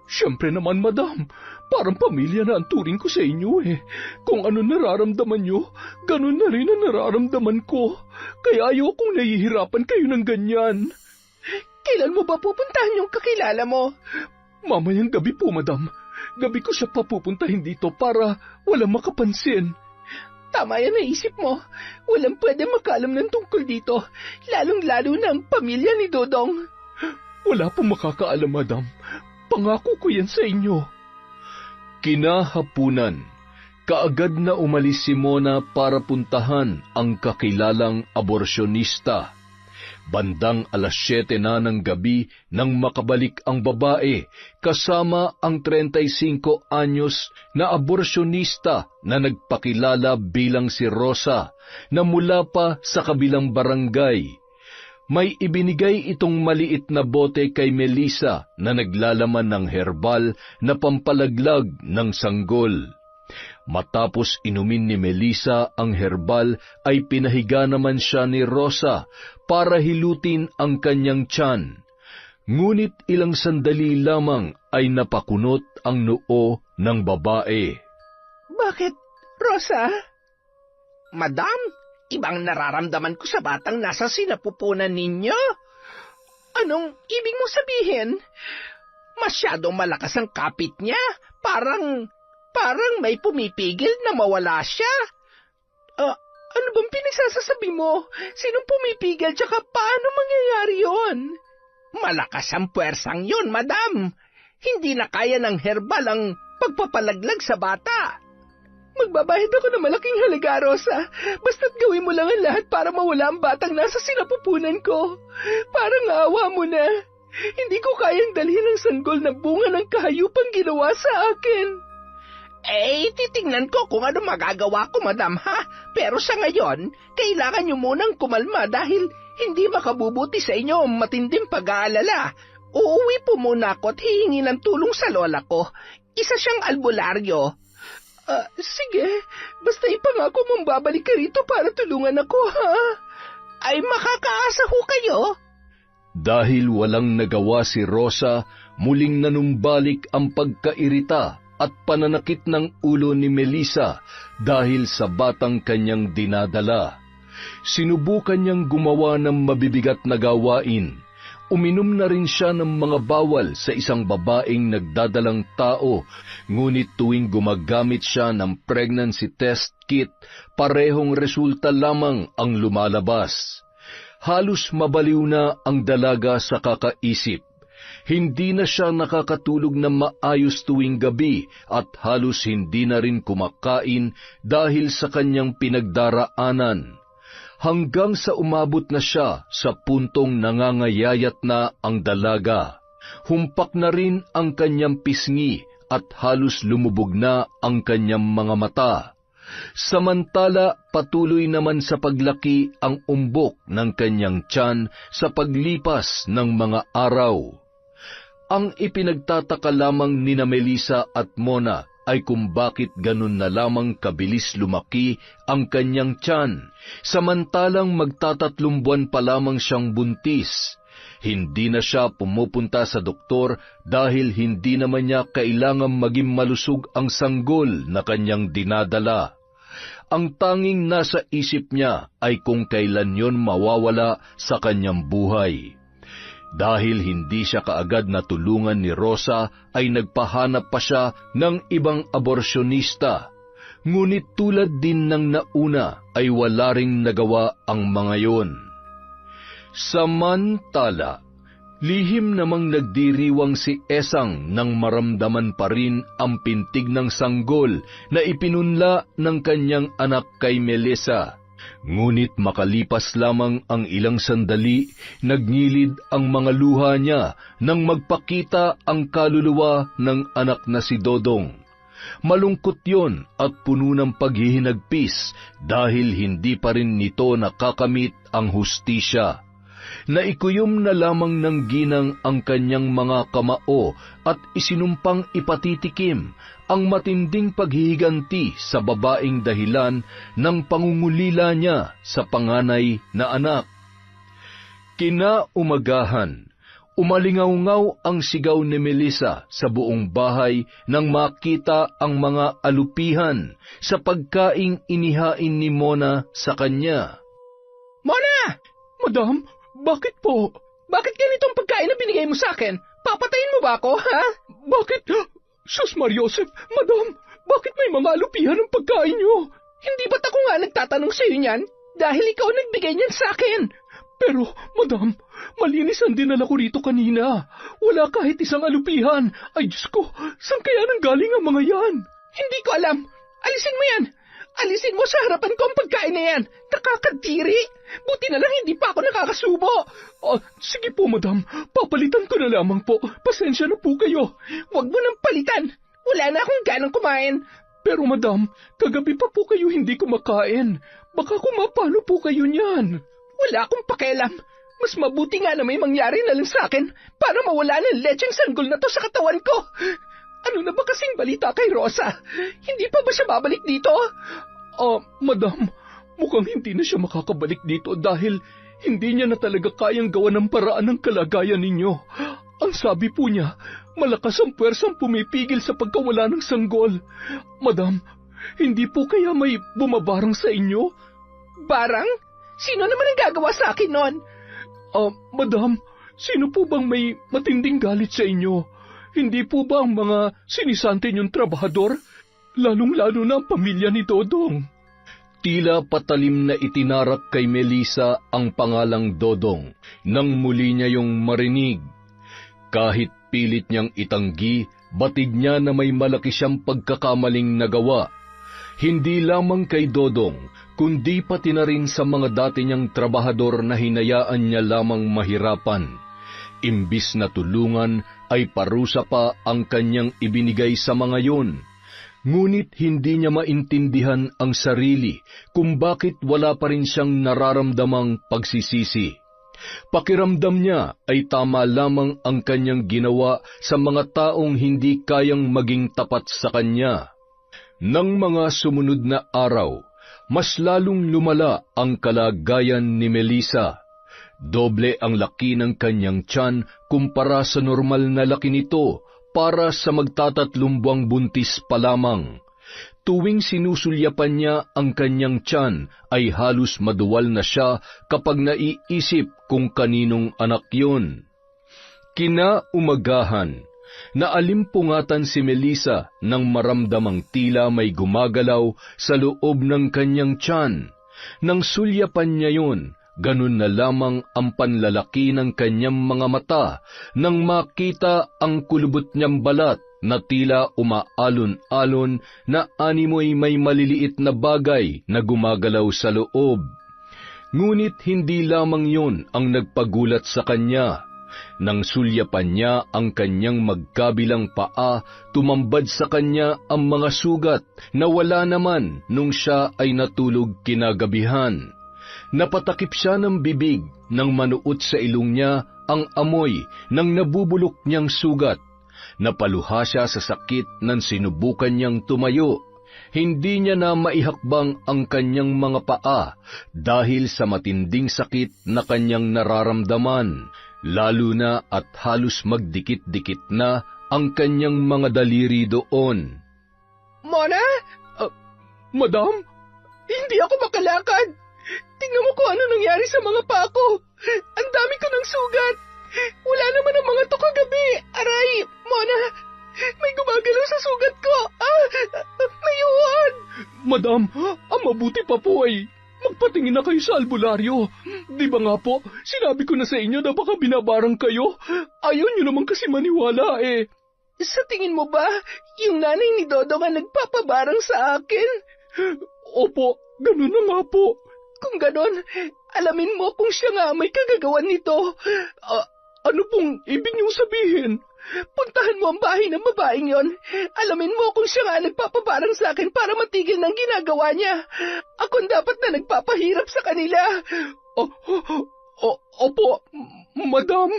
Siyempre naman, madam. Parang pamilya na ang turing ko sa inyo eh. Kung ano nararamdaman nyo, ganun na rin ang nararamdaman ko. Kaya ayokong nahihirapan kayo ng ganyan. Kailan mo ba pupuntahan yung kakilala mo? Mamayang gabi po, madam. Gabi ko siya papupuntahin dito para walang makapansin. Tama yan naisip mo. Walang pwede makaalam ng tungkol dito, lalong-lalo na ang pamilya ni Dodong. Wala pong makakaalam, madam. Pangako ko yan sa inyo. Kinahapunan, kaagad na umalis si Mona para puntahan ang kakilalang aborsyonista. Bandang 7:00 na ng gabi nang makabalik ang babae kasama ang 35 anyos na aborsyonista na nagpakilala bilang si Rosa na mula pa sa kabilang barangay. May ibinigay itong maliit na bote kay Melissa na naglalaman ng herbal na pampalaglag ng sanggol. Matapos inumin ni Melissa ang herbal ay pinahiga naman siya ni Rosa para hilutin ang kanyang tiyan. Ngunit ilang sandali lamang ay napakunot ang noo ng babae. Bakit, Rosa? Madam, ibang nararamdaman ko sa batang nasa sinapupunan ninyo. Anong ibig mong sabihin? Masyadong malakas ang kapit niya. Parang may pumipigil na mawala siya. Ano bang pinagsasasabi mo? Sinong pumipigil tsaka paano mangyayari yon? Malakas ang puwersang yun, madam. Hindi na kaya ng herbal ang pagpapalaglag sa bata. Magbabayad ako ng malaking halaga, Rosa. Basta't gawin mo lang ang lahat para mawala ang batang nasa sinapupunan ko. Parang awa mo na. Hindi ko kayang dalhin ang sanggol na bunga ng kahayupang ginawa sa akin. Titingnan ko kung ano magagawa ko, madam, ha? Pero sa ngayon, kailangan niyo munang kumalma dahil hindi makabubuti sa inyo ang matinding pag-aalala. Uuwi po muna ako at hihingi ng tulong sa lola ko. Isa siyang albularyo. Sige, basta ipangako mong babalik ka rito para tulungan ako, ha? Ay makakaasa ho kayo? Dahil walang nagawa si Rosa, muling nanumbalik ang pagkairita at pananakit ng ulo ni Melissa dahil sa batang kanyang dinadala. Sinubukan niyang gumawa ng mabibigat na gawain. Uminom na rin siya ng mga bawal sa isang babaeng nagdadalang tao, ngunit tuwing gumagamit siya ng pregnancy test kit, parehong resulta lamang ang lumalabas. Halos mabaliw na ang dalaga sa kakaisip. Hindi na siya nakakatulog na maayos tuwing gabi at halos hindi na rin kumakain dahil sa kanyang pinagdaraanan. Hanggang sa umabot na siya sa puntong nangangayayat na ang dalaga. Humpak na rin ang kanyang pisngi at halos lumubog na ang kanyang mga mata. Samantala, patuloy naman sa paglaki ang umbok ng kanyang tiyan sa paglipas ng mga araw. Ang ipinagtataka lamang nina Melissa at Mona ay kung bakit ganun na lamang kabilis lumaki ang kanyang tiyan, samantalang magtatatlong buwan pa lamang siyang buntis. Hindi na siya pumupunta sa doktor dahil hindi naman niya kailangang maging malusog ang sanggol na kanyang dinadala. Ang tanging nasa isip niya ay kung kailan yon mawawala sa kanyang buhay. Dahil hindi siya kaagad natulungan ni Rosa, ay nagpahanap pa siya ng ibang aborsyonista. Ngunit tulad din ng nauna, ay wala ring nagawa ang mga yon. Samantala, Lihim namang nagdiriwang si Esang nang maramdaman pa rin ang pintig ng sanggol na ipinunla ng kanyang anak kay Melissa. Ngunit makalipas lamang ang ilang sandali, nagngilid ang mga luha niya nang magpakita ang kaluluwa ng anak na si Dodong. Malungkot yon at puno ng paghihinagpis dahil hindi pa rin nito nakakamit ang hustisya. Naikuyom na lamang ng ginang ang kanyang mga kamao at isinumpang ipatitikim ang matinding paghihiganti sa babaeng dahilan ng pangungulila niya sa panganay na anak. Kinaumagahan, umalingaw-ngaw ang sigaw ni Melissa sa buong bahay nang makita ang mga alupihan sa pagkaing inihain ni Mona sa kanya. Mona! Madam, bakit po? Bakit ganitong pagkain na binigay mo sa akin? Papatayin mo ba ako, ha? Bakit? Sus Mariosep, madam, bakit may mga alupihan ng pagkain niyo? Hindi ba't ako nga nagtatanong sa iyo niyan? Dahil ikaw nagbigay niyan sa akin. Pero, madam, malinis ang dinala ko rito kanina. Wala kahit isang alupihan. Ay, Diyos ko, saan kaya nanggaling ang mga yan? Hindi ko alam. Alisin mo yan. Alisin mo sa harapan ko ang pagkain na yan. Nakakadiri. Buti na lang hindi pa ako nakakasubo. Sige po, madam. Papalitan ko na lamang po. Pasensya na po kayo. Huwag mo nang palitan. Wala na akong ganang kumain. Pero, madam, kagabi pa po kayo hindi kumakain. Baka kumapalo po kayo niyan. Wala akong pakialam. Mas mabuti nga na may mangyari na lang sa akin para mawala ng lecheng sanggol na to sa katawan ko. Ano na ba kasing balita kay Rosa? Hindi pa ba siya babalik dito? Madam, mukhang hindi na siya makakabalik dito dahil hindi niya na talaga kayang gawa ng paraan ng kalagayan ninyo. Ang sabi po niya, malakas ang puwersang pumipigil sa pagkawala ng sanggol. Madam, hindi po kaya may bumabarang sa inyo? Barang? Sino naman ang gagawa sa akin nun? Madam, sino po bang may matinding galit sa inyo? Hindi po ba ang mga sinisante niyong trabahador? Lalong-lalo na ang pamilya ni Dodong. Tila patalim na itinarak kay Melissa ang pangalang Dodong nang muli niya yung marinig. Kahit pilit niyang itanggi, batid niya na may malaki siyang pagkakamaling nagawa. Hindi lamang kay Dodong, kundi pati na rin sa mga dati niyang trabahador na hinayaan niya lamang mahirapan. Imbis na tulungan ay parusa pa ang kanyang ibinigay sa mga yun. Ngunit hindi niya maintindihan ang sarili kung bakit wala pa rin siyang nararamdamang pagsisisi. Pakiramdam niya ay tama lamang ang kanyang ginawa sa mga taong hindi kayang maging tapat sa kanya. Nang mga sumunod na araw, mas lalong lumala ang kalagayan ni Melissa. Doble ang laki ng kanyang tiyan kumpara sa normal na laki nito para sa magtatatlong buwang buntis pa lamang. Tuwing sinusulyapan niya ang kanyang tiyan ay halos maduwal na siya kapag naiisip kung kaninong anak yun. Kinaumagahan, naalimpungatan si Melissa nang maramdamang tila may gumagalaw sa loob ng kanyang tiyan. Nang sulyapan niya yun, ganun na lamang ang panlalaki ng kanyang mga mata nang makita ang kulubot niyang balat na tila umaalon-alon na animoy may maliliit na bagay na gumagalaw sa loob. Ngunit hindi lamang yun ang nagpagulat sa kanya. Nang sulyapan niya ang kanyang magkabilang paa, tumambad sa kanya ang mga sugat na wala naman nung siya ay natulog kinagabihan. Napatakip siya ng bibig nang manuot sa ilong niya ang amoy ng nabubulok niyang sugat. Napaluha siya sa sakit nang sinubukan niyang tumayo. Hindi niya na maihakbang ang kanyang mga paa dahil sa matinding sakit na kanyang nararamdaman, lalo na at halos magdikit-dikit na ang kanyang mga daliri doon. Mona? Madam? Hindi ako makalakad. Tingnan mo kung ano nangyari sa mga paa ko. Ang dami ko ng sugat. Wala naman ang mga to kagabi. Aray, Mona, may gumagalaw sa sugat ko. May uwan. Madam, ang mabuti pa po ay magpatingin na kayo sa albularyo. Di ba nga po, sinabi ko na sa inyo na baka binabarang kayo? Ayaw nyo naman kasi maniwala eh. Sa tingin mo ba, yung nanay ni Dodong ang nagpapabarang sa akin? Opo, ganun na nga po. Kung ganon, alamin mo kung siya nga may kagagawan nito. Ano pong ibig niyong sabihin? Puntahan mo ang bahay ng babaeng yon. Alamin mo kung siya nga nagpapabarang sa akin para matigil ng ginagawa niya. Ako dapat na nagpapahirap sa kanila. Opo, madam.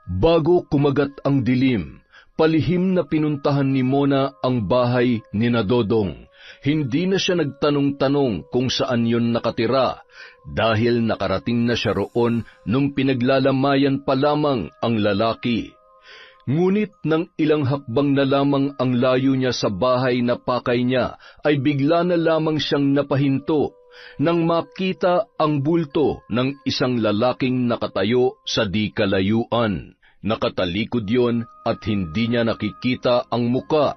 Bago kumagat ang dilim, palihim na pinuntahan ni Mona ang bahay ni Dodong. Hindi na siya nagtanong-tanong kung saan yon nakatira dahil nakarating na siya roon nung pinaglalamayan pa lamang ang lalaki. Ngunit nang ilang hakbang na lamang ang layo niya sa bahay na pakay niya, ay bigla na lamang siyang napahinto nang makita ang bulto ng isang lalaking nakatayo sa di kalayuan. Nakatalikod yon at hindi niya nakikita ang muka.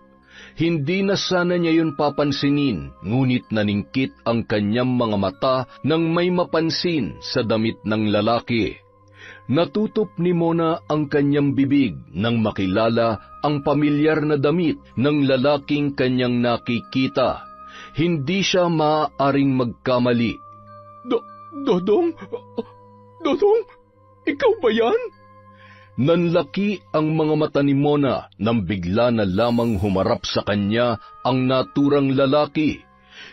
Hindi na sana niya yun papansinin, ngunit naningkit ang kanyang mga mata nang may mapansin sa damit ng lalaki. Natutup ni Mona ang kanyang bibig nang makilala ang pamilyar na damit ng lalaking kanyang nakikita. Hindi siya maaaring magkamali. Dodong? Dodong? Ikaw ba yan? Nanlaki ang mga mata ni Mona nang bigla na lamang humarap sa kanya ang naturang lalaki.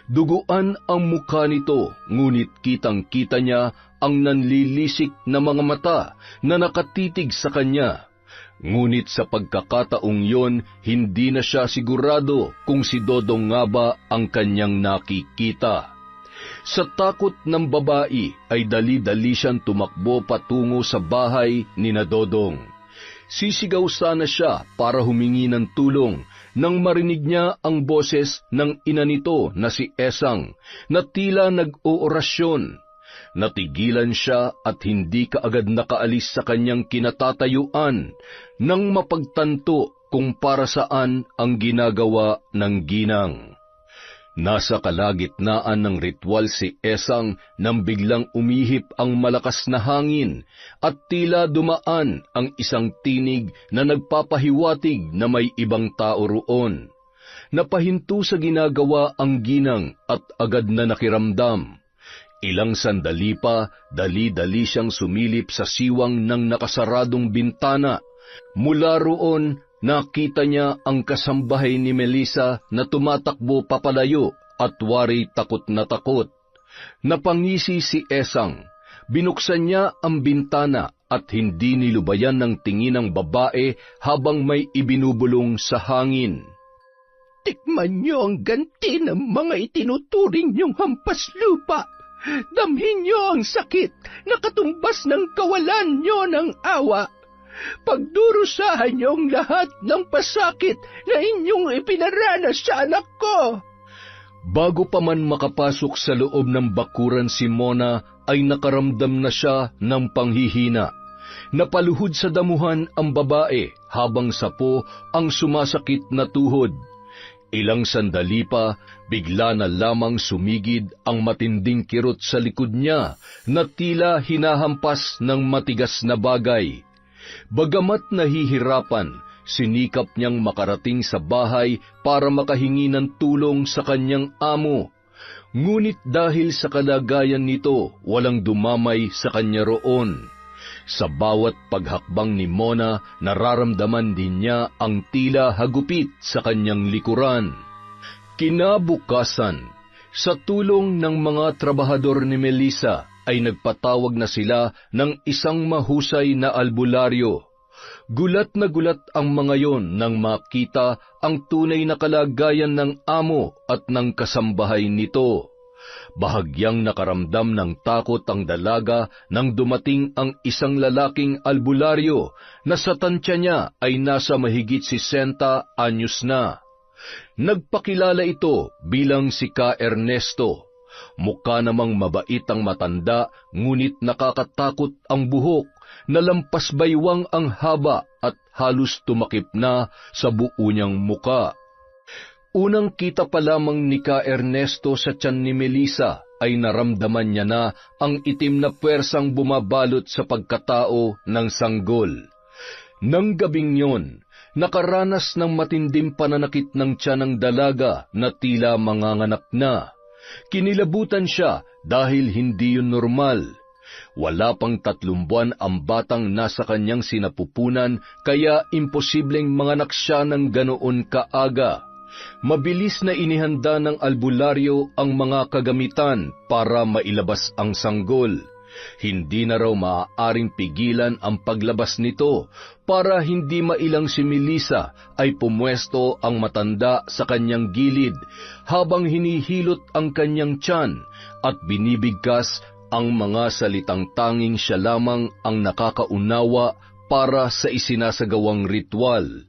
Duguan ang mukha nito, ngunit kitang-kita niya ang nanlilisik na mga mata na nakatitig sa kanya. Ngunit sa pagkakataong yon, hindi na siya sigurado kung si Dodong nga ba ang kanyang nakikita. Sa takot ng babae ay dali-dali siyang tumakbo patungo sa bahay ni Dodong. Sisigaw sana siya para humingi ng tulong nang marinig niya ang boses ng ina nito na si Esang na tila nag-oorasyon. Natigilan siya at hindi kaagad nakaalis sa kanyang kinatatayuan nang mapagtanto kung para saan ang ginagawa ng ginang. Nasa kalagitnaan ng ritual si Esang nang biglang umihip ang malakas na hangin at tila dumaan ang isang tinig na nagpapahiwatig na may ibang tao roon. Napahinto sa ginagawa ang ginang at agad na nakiramdam. Ilang sandali pa, dali-dali siyang sumilip sa siwang ng nakasaradong bintana. Mula roon, nakita niya ang kasambahay ni Melissa na tumatakbo papalayo at wari takot na takot. Napangisi si Esang. Binuksan niya ang bintana at hindi nilubayan ng tingin ng babae habang may ibinubulong sa hangin. Tikman niyo ang ganti ng mga itinuturing niyong hampas lupa. Damhin niyo ang sakit na katumbas ng kawalan niyo ng awa. Pagdurusahan niyo ang lahat ng pasakit na inyong ipinaranas sa anak ko. Bago pa man makapasok sa loob ng bakuran si Mona, ay nakaramdam na siya ng panghihina. Napaluhod sa damuhan ang babae habang sapo ang sumasakit na tuhod. Ilang sandali pa, bigla na lamang sumigid ang matinding kirot sa likod niya na tila hinahampas ng matigas na bagay. Bagamat nahihirapan, sinikap niyang makarating sa bahay para makahingi ng tulong sa kanyang amo. Ngunit dahil sa kalagayan nito, walang dumamay sa kanya roon. Sa bawat paghakbang ni Mona, nararamdaman din niya ang tila hagupit sa kanyang likuran. Kinabukasan, sa tulong ng mga trabahador ni Melissa, ay nagpatawag na sila ng isang mahusay na albularyo. Gulat na gulat ang mga yon nang makita ang tunay na kalagayan ng amo at ng kasambahay nito. Bahagyang nakaramdam ng takot ang dalaga nang dumating ang isang lalaking albularyo na sa tansya niya ay nasa mahigit 60 anyos na. Nagpakilala ito bilang si Ka Ernesto. Mukha namang mabait ang matanda, ngunit nakakatakot ang buhok na lampas baywang ang haba at halos tumakip na sa buo niyang muka. Unang kita pa lamang ni Ka Ernesto sa tiyan ni Melissa ay naramdaman niya na ang itim na puwersang bumabalot sa pagkatao ng sanggol. Nang gabing yon, nakaranas ng matinding pananakit ng tiyan ng dalaga na tila manganganak na. Kinilabutan siya dahil hindi yun normal. Wala pang 3 buwan ang batang nasa kanyang sinapupunan, kaya imposibleng manganak siya ng ganoon kaaga. Mabilis na inihanda ng albularyo ang mga kagamitan para mailabas ang sanggol. Hindi na raw maaaring pigilan ang paglabas nito para hindi mailang si Melissa ay pumwesto ang matanda sa kanyang gilid habang hinihilot ang kanyang tiyan at binibigkas ang mga salitang tanging siya lamang ang nakakaunawa para sa isinasagawang ritual.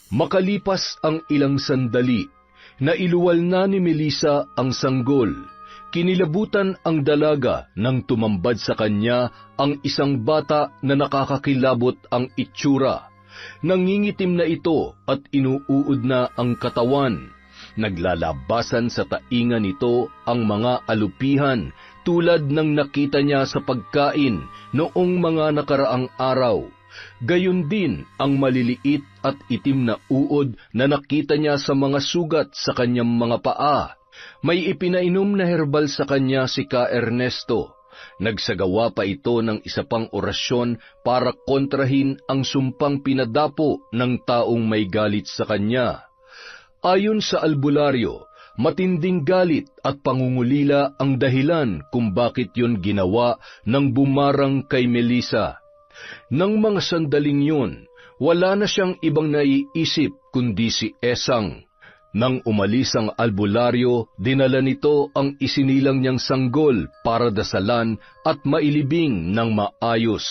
Makalipas ang ilang sandali, nailuwal na ni Melissa ang sanggol. Kinilabutan ang dalaga nang tumambad sa kanya ang isang bata na nakakakilabot ang itsura. Nangingitim na ito at inuuod na ang katawan. Naglalabasan sa tainga nito ang mga alupihan tulad ng nakita niya sa pagkain noong mga nakaraang araw. Gayon din ang maliliit at itim na uod na nakita niya sa mga sugat sa kanyang mga paa. May ipinainom na herbal sa kanya si Ka Ernesto. Nagsagawa pa ito ng isa pang orasyon para kontrahin ang sumpang pinadapo ng taong may galit sa kanya. Ayon sa albularyo, matinding galit at pangungulila ang dahilan kung bakit yun ginawa ng bumarang kay Melissa. Nang mga sandaling yun, wala na siyang ibang naiisip kundi si Esang. Nang umalis ang albularyo, dinala nito ang isinilang niyang sanggol para dasalan at mailibing ng maayos.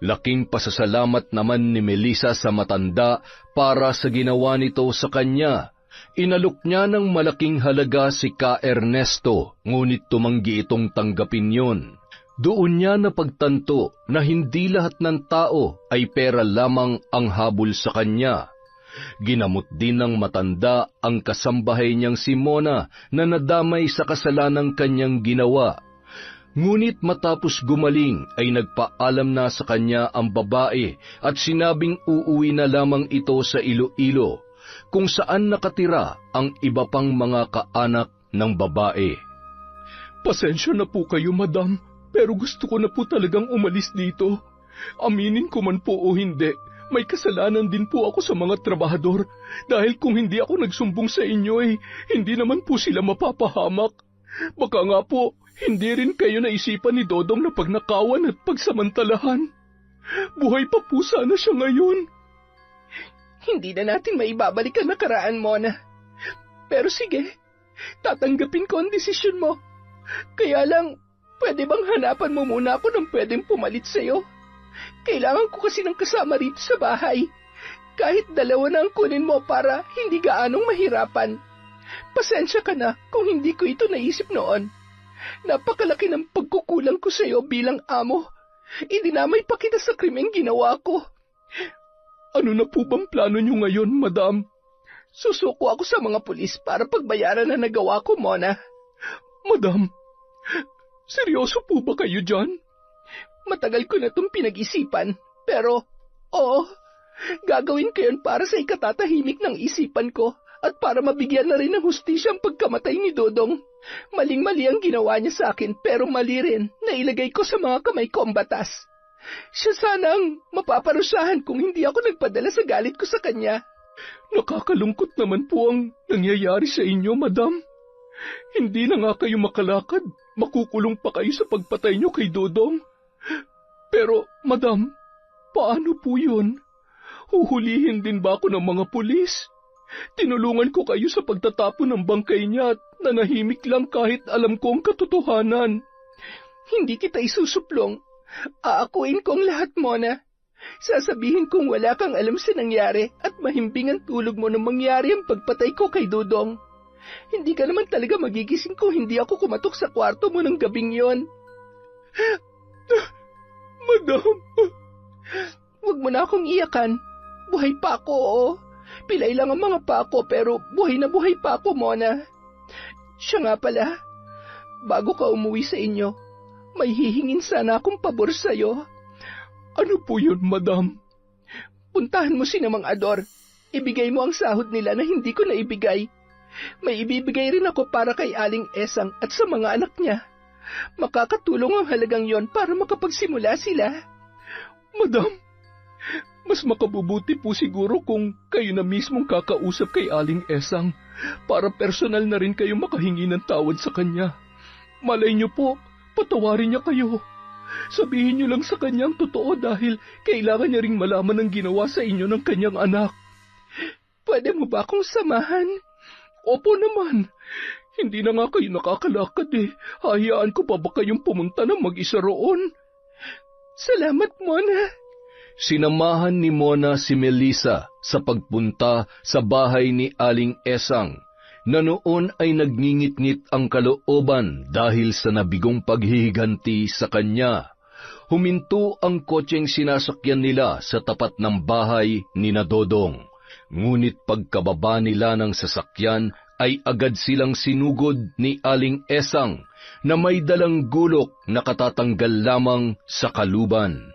Laking pasasalamat naman ni Melissa sa matanda para sa ginawa nito sa kanya. Inalok niya ng malaking halaga si Ka Ernesto, ngunit tumanggi itong tanggapin yon. Doon niya napagtanto na hindi lahat ng tao ay pera lamang ang habol sa kanya. Ginamot din ng matanda ang kasambahay niyang si Mona na nadamay sa kasalanang kanyang ginawa. Ngunit matapos gumaling ay nagpaalam na sa kanya ang babae at sinabing uuwi na lamang ito sa Iloilo, kung saan nakatira ang iba pang mga kaanak ng babae. Pasensya na po kayo, madam, pero gusto ko na po talagang umalis dito. Aminin ko man po o hindi, may kasalanan din po ako sa mga trabahador dahil kung hindi ako nagsumbong sa inyo hindi naman po sila mapapahamak. Baka nga po, hindi rin kayo naisipan ni Dodong na pagnakawan at pagsamantalahan. Buhay pa po sana siya ngayon. Hindi na natin maibabalik ang nakaraan, Mona. Pero sige, tatanggapin ko ang desisyon mo. Kaya lang, pwede bang hanapan mo muna ako ng pwedeng pumalit sa'yo? Kailangan ko kasi ng kasama rito sa bahay. Kahit 2 na ang kunin mo para hindi gaanong mahirapan. Pasensya ka na kung hindi ko ito naisip noon. Napakalaki ng pagkukulang ko sa iyo bilang amo. Idinamay pa kita sa krimeng ginawa ko. Ano na po bang plano niyo ngayon, madam? Susuko ako sa mga pulis para pagbayaran na nagawa ko, Mona. Madam, seryoso po ba kayo dyan? Matagal ko na itong pinag-isipan, pero oo, gagawin ko yun para sa ikatatahimik ng isipan ko at para mabigyan na rin ng hustisya ang pagkamatay ni Dodong. Maling-mali ang ginawa niya sa akin pero mali rin na ilagay ko sa mga kamay ko ang batas. Siya sanang mapaparusahan kung hindi ako nagpadala sa galit ko sa kanya. Nakakalungkot naman po ang nangyayari sa inyo, madam. Hindi na nga kayo makalakad, makukulong pa kayo sa pagpatay niyo kay Dodong. Pero, madam, paano po yun? Huhulihin din ba ako ng mga pulis? Tinulungan ko kayo sa pagtatapon ng bangkay niya at nanahimik lang kahit alam ko ang katotohanan. Hindi kita isusuplong. Aakuin ko ang lahat, Mona. Sasabihin kong wala kang alam sa nangyari at mahimbing ang tulog mo nang mangyari ang pagpatay ko kay Dodong. Hindi ka naman talaga magigising kung hindi ako kumatok sa kwarto mo ng gabing yon. Madam! Huwag mo na akong iyakan. Buhay pa ako, oo. Pilay lang ang mga pako pero buhay na buhay pa ako, Mona. Siya nga pala, bago ka umuwi sa inyo, may hihingin sana akong pabor sa'yo. Ano po yun, madam? Puntahan mo si Mang Ador. Ibigay mo ang sahod nila na hindi ko naibigay. May ibibigay rin ako para kay Aling Esang at sa mga anak niya. Makakatulong ang halagang yon para makapagsimula sila. Madam, mas makabubuti po siguro kung kayo na mismong kakausap kay Aling Esang para personal na rin kayo makahingi ng tawad sa kanya. Malay niyo po, patawarin niya kayo. Sabihin niyo lang sa kanyang totoo dahil kailangan niya ring malaman ang ginawa sa inyo ng kanyang anak. Pwede mo ba akong samahan? Opo naman. Hindi na nga kayo nakakalakad eh. Hayaan ko pa ba kayong pumunta na mag-isa roon? Salamat, Mona. Sinamahan ni Mona si Melissa sa pagpunta sa bahay ni Aling Esang, na noon ay nagngingit-ngit ang kalooban dahil sa nabigong paghihiganti sa kanya. Huminto ang kotseng sinasakyan nila sa tapat ng bahay ni Dodong. Ngunit pagkababa nila ng sasakyan ay agad silang sinugod ni Aling Esang na may dalang gulok na katatanggal lamang sa kaluban.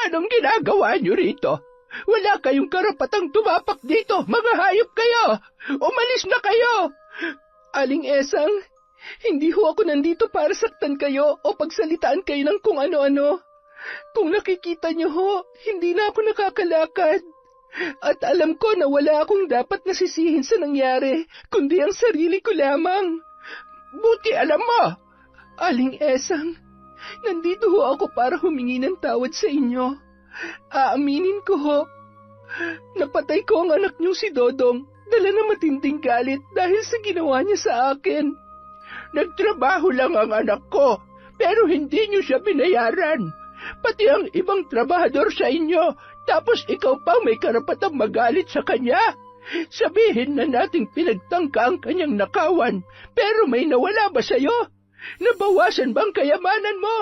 Anong ginagawa niyo rito? Wala kayong karapatang tumapak dito, mga hayop kayo! Umalis na kayo! Aling Esang, hindi ho ako nandito para saktan kayo o pagsalitaan kayo ng kung ano-ano. Kung nakikita niyo ho, hindi na ako nakakalakad. At alam ko na wala akong dapat nasisihin sa nangyari, kundi ang sarili ko lamang. Buti alam mo! Aling Esang, nandito ho ako para humingi ng tawad sa inyo. Aaminin ko ho, napatay ko ang anak niyong si Dodong, dala na matinding galit dahil sa ginawa niya sa akin. Nagtrabaho lang ang anak ko, pero hindi niyo siya binayaran. Pati ang ibang trabahador sa inyo, tapos ikaw pa may karapatang magalit sa kanya. Sabihin na nating pinagtangka ang kanyang nakawan, pero may nawala ba sa'yo? Nabawasan bang kayamanan mo?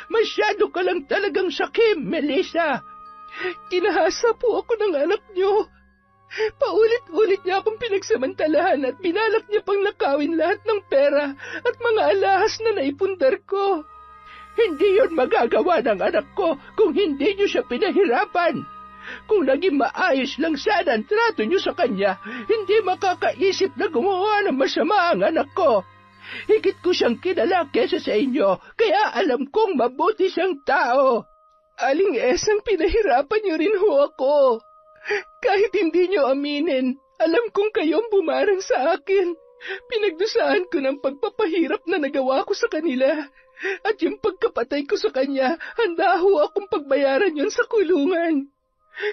Masyado ka lang talagang sakim, Melissa. Kinahasa po ako ng anak niyo. Paulit-ulit niya akong pinagsamantalahan at binalak niya pang nakawin lahat ng pera at mga alahas na naipundar ko. Hindi yon magagawa ng anak ko kung hindi niyo siya pinahirapan. Kung naging maayos lang sana ang trato niyo sa kanya, hindi makakaisip na gumawa ng masama ang anak ko. Higit ko siyang kilala kesa sa inyo, kaya alam kong mabuti siyang tao. Aling Esang, pinahirapan niyo rin ho ako. Kahit hindi niyo aminin, alam kong kayong bumarang sa akin. Pinagdusahan ko ng pagpapahirap na nagawa ko sa kanila. At yung pagkapatay ko sa kanya, handa ho akong pagbayaran yon sa kulungan.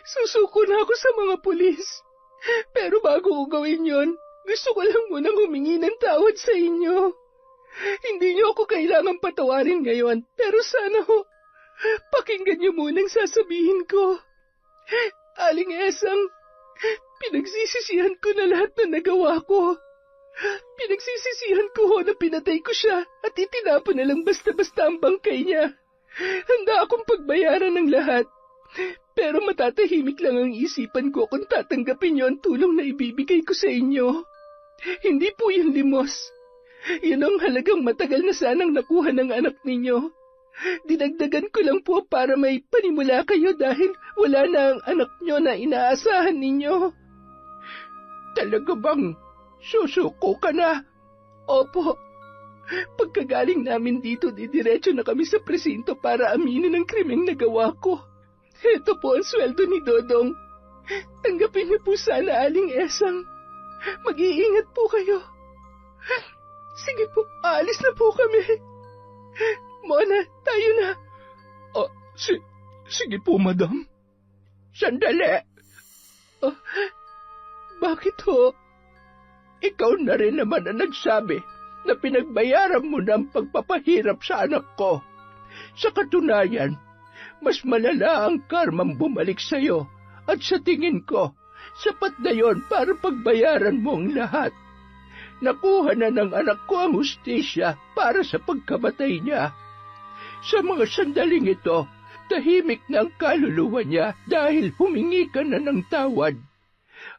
Susuko na ako sa mga pulis. Pero bago ko gawin yon, gusto ko lang munang humingi ng tawad sa inyo. Hindi niyo ako kailangan patawarin ngayon, pero sana ho, pakinggan niyo munang sasabihin ko. Aling Esang, pinagsisisihan ko na lahat na nagawa ko. Pinagsisisihan ko ho na pinatay ko siya at itinapon na lang basta-basta ang bangkay niya. Handa akong pagbayaran ng lahat. Pero matatahimik lang ang isipan ko kung tatanggapin niyo ang tulong na ibibigay ko sa inyo. Hindi po yun limos. Yun ang halagang matagal na sanang nakuha ng anak ninyo. Dinagdagan ko lang po para may panimula kayo dahil wala na ang anak niyo na inaasahan ninyo. Talaga bang susuko ka na? Opo. Pagkagaling namin dito, didiretso na kami sa presinto para aminin ang krimeng nagawa ko. Ito po ang sweldo ni Dodong. Tanggapin niyo po sana, Aling Esang. Mag-iingat po kayo. Sige po, aalis na po kami. Mona, tayo na. Sige po, madam. Sandali. Bakit ho? Ikaw na rin naman ang nagsabi na pinagbayaran mo ng pagpapahirap sa anak ko. Sa katunayan, mas malala ang karmang bumalik sa'yo at sa tingin ko, sapat na yon para pagbayaran mo ang lahat. Nakuha na ng anak ko ang hustisya para sa pagkamatay niya. Sa mga sandaling ito, tahimik na ang kaluluwa niya dahil humingi ka na ng tawad.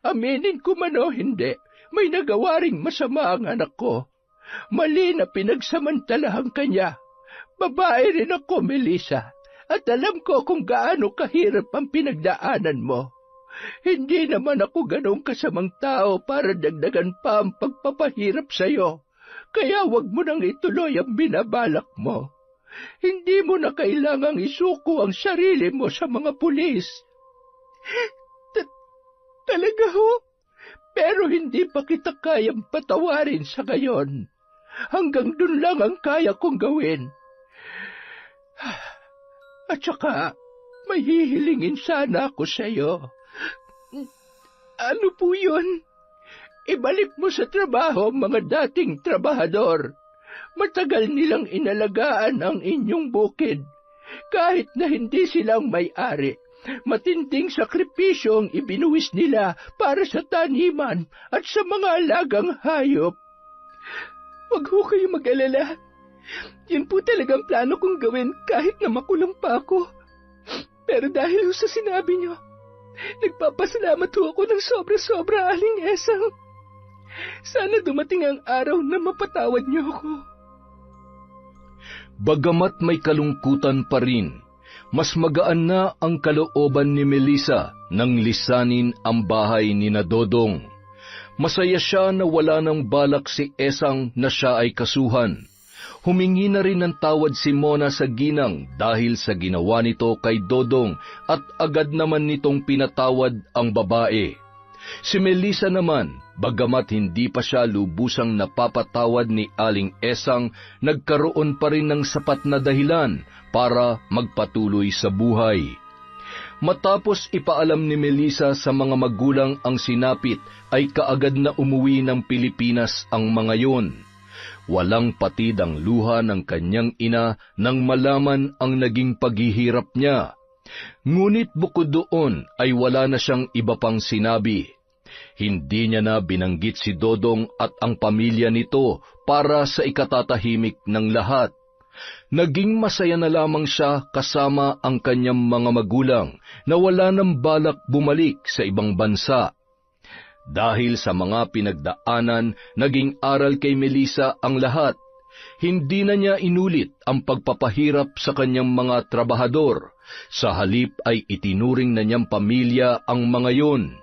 Aminin ko man o hindi, may nagawa ring masama ang anak ko. Mali na pinagsamantalahan kanya. Babae rin ako, Melissa, at alam ko kung gaano kahirap ang pinagdaanan mo. Hindi naman ako ganong kasamang tao para dagdagan pa ang pagpapahirap sa'yo. Kaya wag mo nang ituloy ang binabalak mo. Hindi mo na kailangang isuko ang sarili mo sa mga pulis. Talaga ho? Pero hindi pa kita kayang patawarin sa gayon. Hanggang dun lang ang kaya kong gawin. At saka, may hihilingin sana ako sa iyo. Ano po yun? Ibalik mo sa trabaho ang mga dating trabahador. Matagal nilang inalagaan ang inyong bukid. Kahit na hindi silang may-ari, matinding sakripisyo ang ibinuwis nila para sa taniman at sa mga alagang hayop. Huwag ho kayo mag-alala. Yun po talagang plano kong gawin kahit na makulong pa ako. Pero dahil ho sa sinabi niyo, nagpapasalamat ho ako ng sobra-sobra, Aling Esang. Sana dumating ang araw na mapatawad niyo ako. Bagamat may kalungkutan pa rin, mas magaan na ang kalooban ni Melissa nang lisanin ang bahay ni Dodong. Masaya siya na wala ng balak si Esang na siya ay kasuhan. Humingi na rin ng tawad si Mona sa ginang dahil sa ginawa nito kay Dodong at agad naman nitong pinatawad ang babae. Si Melissa naman, bagamat hindi pa siya lubusang napapatawad ni Aling Esang, nagkaroon pa rin ng sapat na dahilan para magpatuloy sa buhay. Matapos ipaalam ni Melissa sa mga magulang ang sinapit, ay kaagad na umuwi ng Pilipinas ang mga yon. Walang patid ang luha ng kanyang ina nang malaman ang naging paghihirap niya. Ngunit bukod doon ay wala na siyang iba pang sinabi. Hindi niya na binanggit si Dodong at ang pamilya nito para sa ikatatahimik ng lahat. Naging masaya na lamang siya kasama ang kanyang mga magulang na wala nang balak bumalik sa ibang bansa. Dahil sa mga pinagdaanan, naging aral kay Melissa ang lahat. Hindi na niya inulit ang pagpapahirap sa kanyang mga trabahador. Sa halip ay itinuring na niyang pamilya ang mga yon.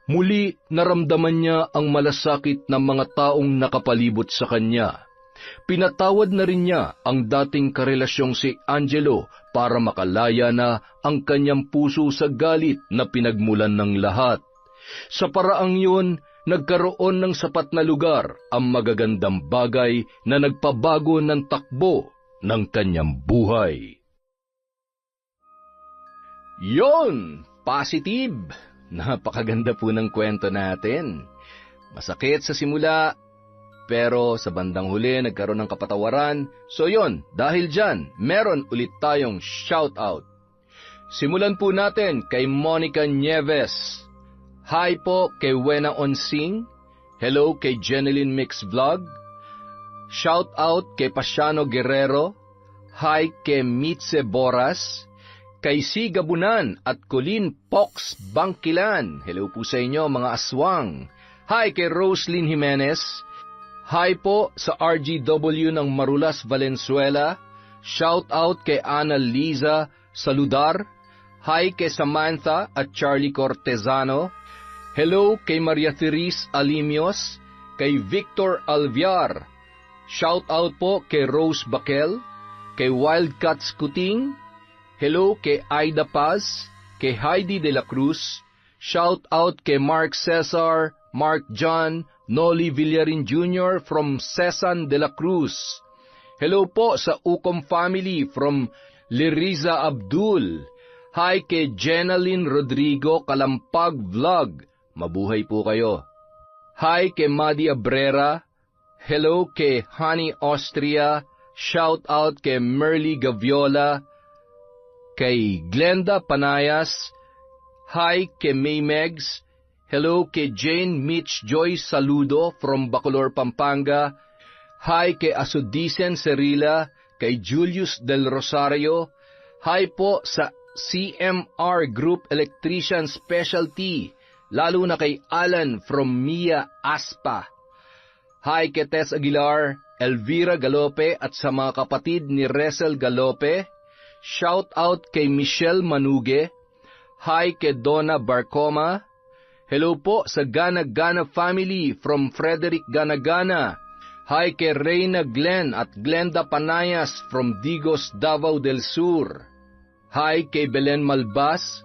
Muli naramdaman niya ang malasakit ng mga taong nakapalibot sa kanya. Pinatawad na rin niya ang dating karelasyong si Angelo para makalaya na ang kanyang puso sa galit na pinagmulan ng lahat. Sa paraang yun, nagkaroon ng sapat na lugar ang magagandang bagay na nagpabago ng takbo ng kanyang buhay. Yon! Positive! Napakaganda po ng kwento natin. Masakit sa simula, pero sa bandang huli nagkaroon ng kapatawaran. So yon, dahil dyan, meron ulit tayong shoutout. Simulan po natin kay Monica Nieves. Hi po kay Wena Onsing. Hello kay Jeneline Mix Vlog. Shout out kay Pasiano Guerrero. Hi kay Mitze Boras. Kay Si Gabunan at Colin Pox Bangkilan. Hello po sa inyo mga aswang. Hi kay Roslyn Jimenez. Hi po sa RGW ng Marulas, Valenzuela. Shout out kay Ana Liza Saludar. Hi kay Samantha at Charlie Cortezano. Hello kay Maria Therese Alimios, kay Victor Alviar. Shout out po kay Rose Bakel, kay Wildcats Kuting. Hello kay Aida Paz, kay Heidi de la Cruz. Shout out kay Mark Cesar, Mark John, Noli Villarin Jr. from Cesan de la Cruz. Hello po sa Ucom family from Liriza Abdul. Hi kay Jenaline Rodrigo Kalampag Vlog. Mabuhay po kayo. Hi kay Madi Abrera. Hello kay Honey Austria. Shout out kay Merly Gaviola. Kay Glenda Panayas. Hi kay May Megs. Hello kay Jane Mitch Joy Saludo from Bacolor, Pampanga. Hi kay Asudisen Cerila. Kay Julius Del Rosario. Hi po sa CMR Group Electrician Specialty. lalo na kay Alan from Mia Aspa. Hi kay Tess Aguilar, Elvira Galope at sa mga kapatid ni Resel Galope. Shout out kay Michelle Manuge. Hi kay Donna Barcoma. Hello po sa Gana-Gana family from Frederick Gana-Gana. Hi kay Reyna Glenn at Glenda Panayas from Digos, Davao del Sur. Hi kay Belen Malbas,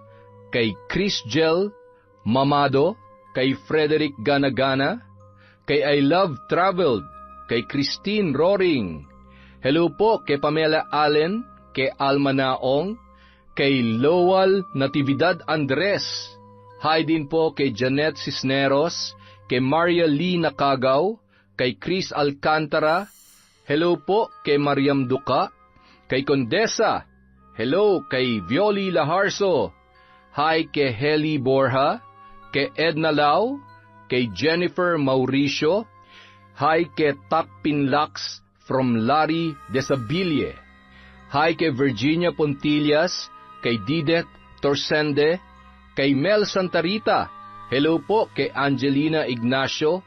kay Chris Gel Mamado, kay Frederick Gana-Gana, kay I Love Traveled, kay Christine Roring. Hello po kay Pamela Allen, kay Alma Naong, kay Lowal Natividad Andres. Hi din po kay Janet Cisneros, kay Maria Lee Nakagaw, kay Chris Alcantara. Hello po kay Mariam Duca, kay Condesa. Hello kay Violi Laharso. Hi kay Heli Borja, kay Edna Lau, kay Jennifer Mauricio. Hi kay Takpin Lax from Larry Desabille. Hi kay Virginia Pontillas, kay Didet Torsende, kay Mel Santarita. Hello po kay Angelina Ignacio,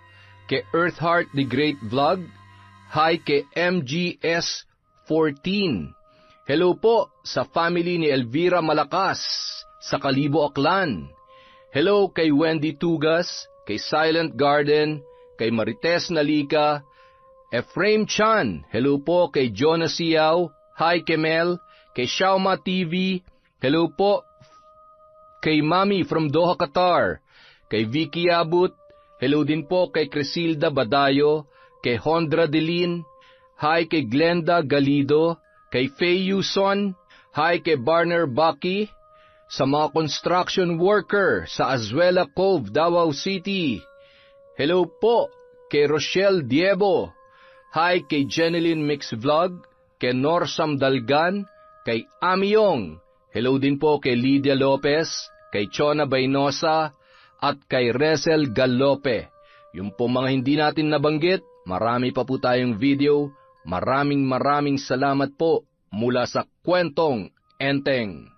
kay Earthheart the Great Vlog. Hi kay MGS14. Hello po sa family ni Elvira Malakas sa Kalibo, Aklan. Hello kay Wendy Tugas, kay Silent Garden, kay Marites Nalika, Efraim Chan. Hello po kay Jonas Siaw. Hi kay Mel, kay Shauma TV. Hello po kay Mami from Doha, Qatar, kay Vicky Abut. Hello din po kay Crisilda Badayo, kay Hondra Delin. Hi kay Glenda Galido, kay Faye Yuson. Hi kay Barner Baki, sa mga construction worker sa Azuela Cove, Davao City. Hello po kay Rochelle Diebo. Hi kay Jeneline Mix Vlog, kay Norsam Dalgan, kay Amiyong. Hello din po kay Lydia Lopez, kay Chona Baynosa, at kay Resel Galope. Yung po mga hindi natin nabanggit, marami pa po tayong video. Maraming salamat po mula sa Kwentong Enteng.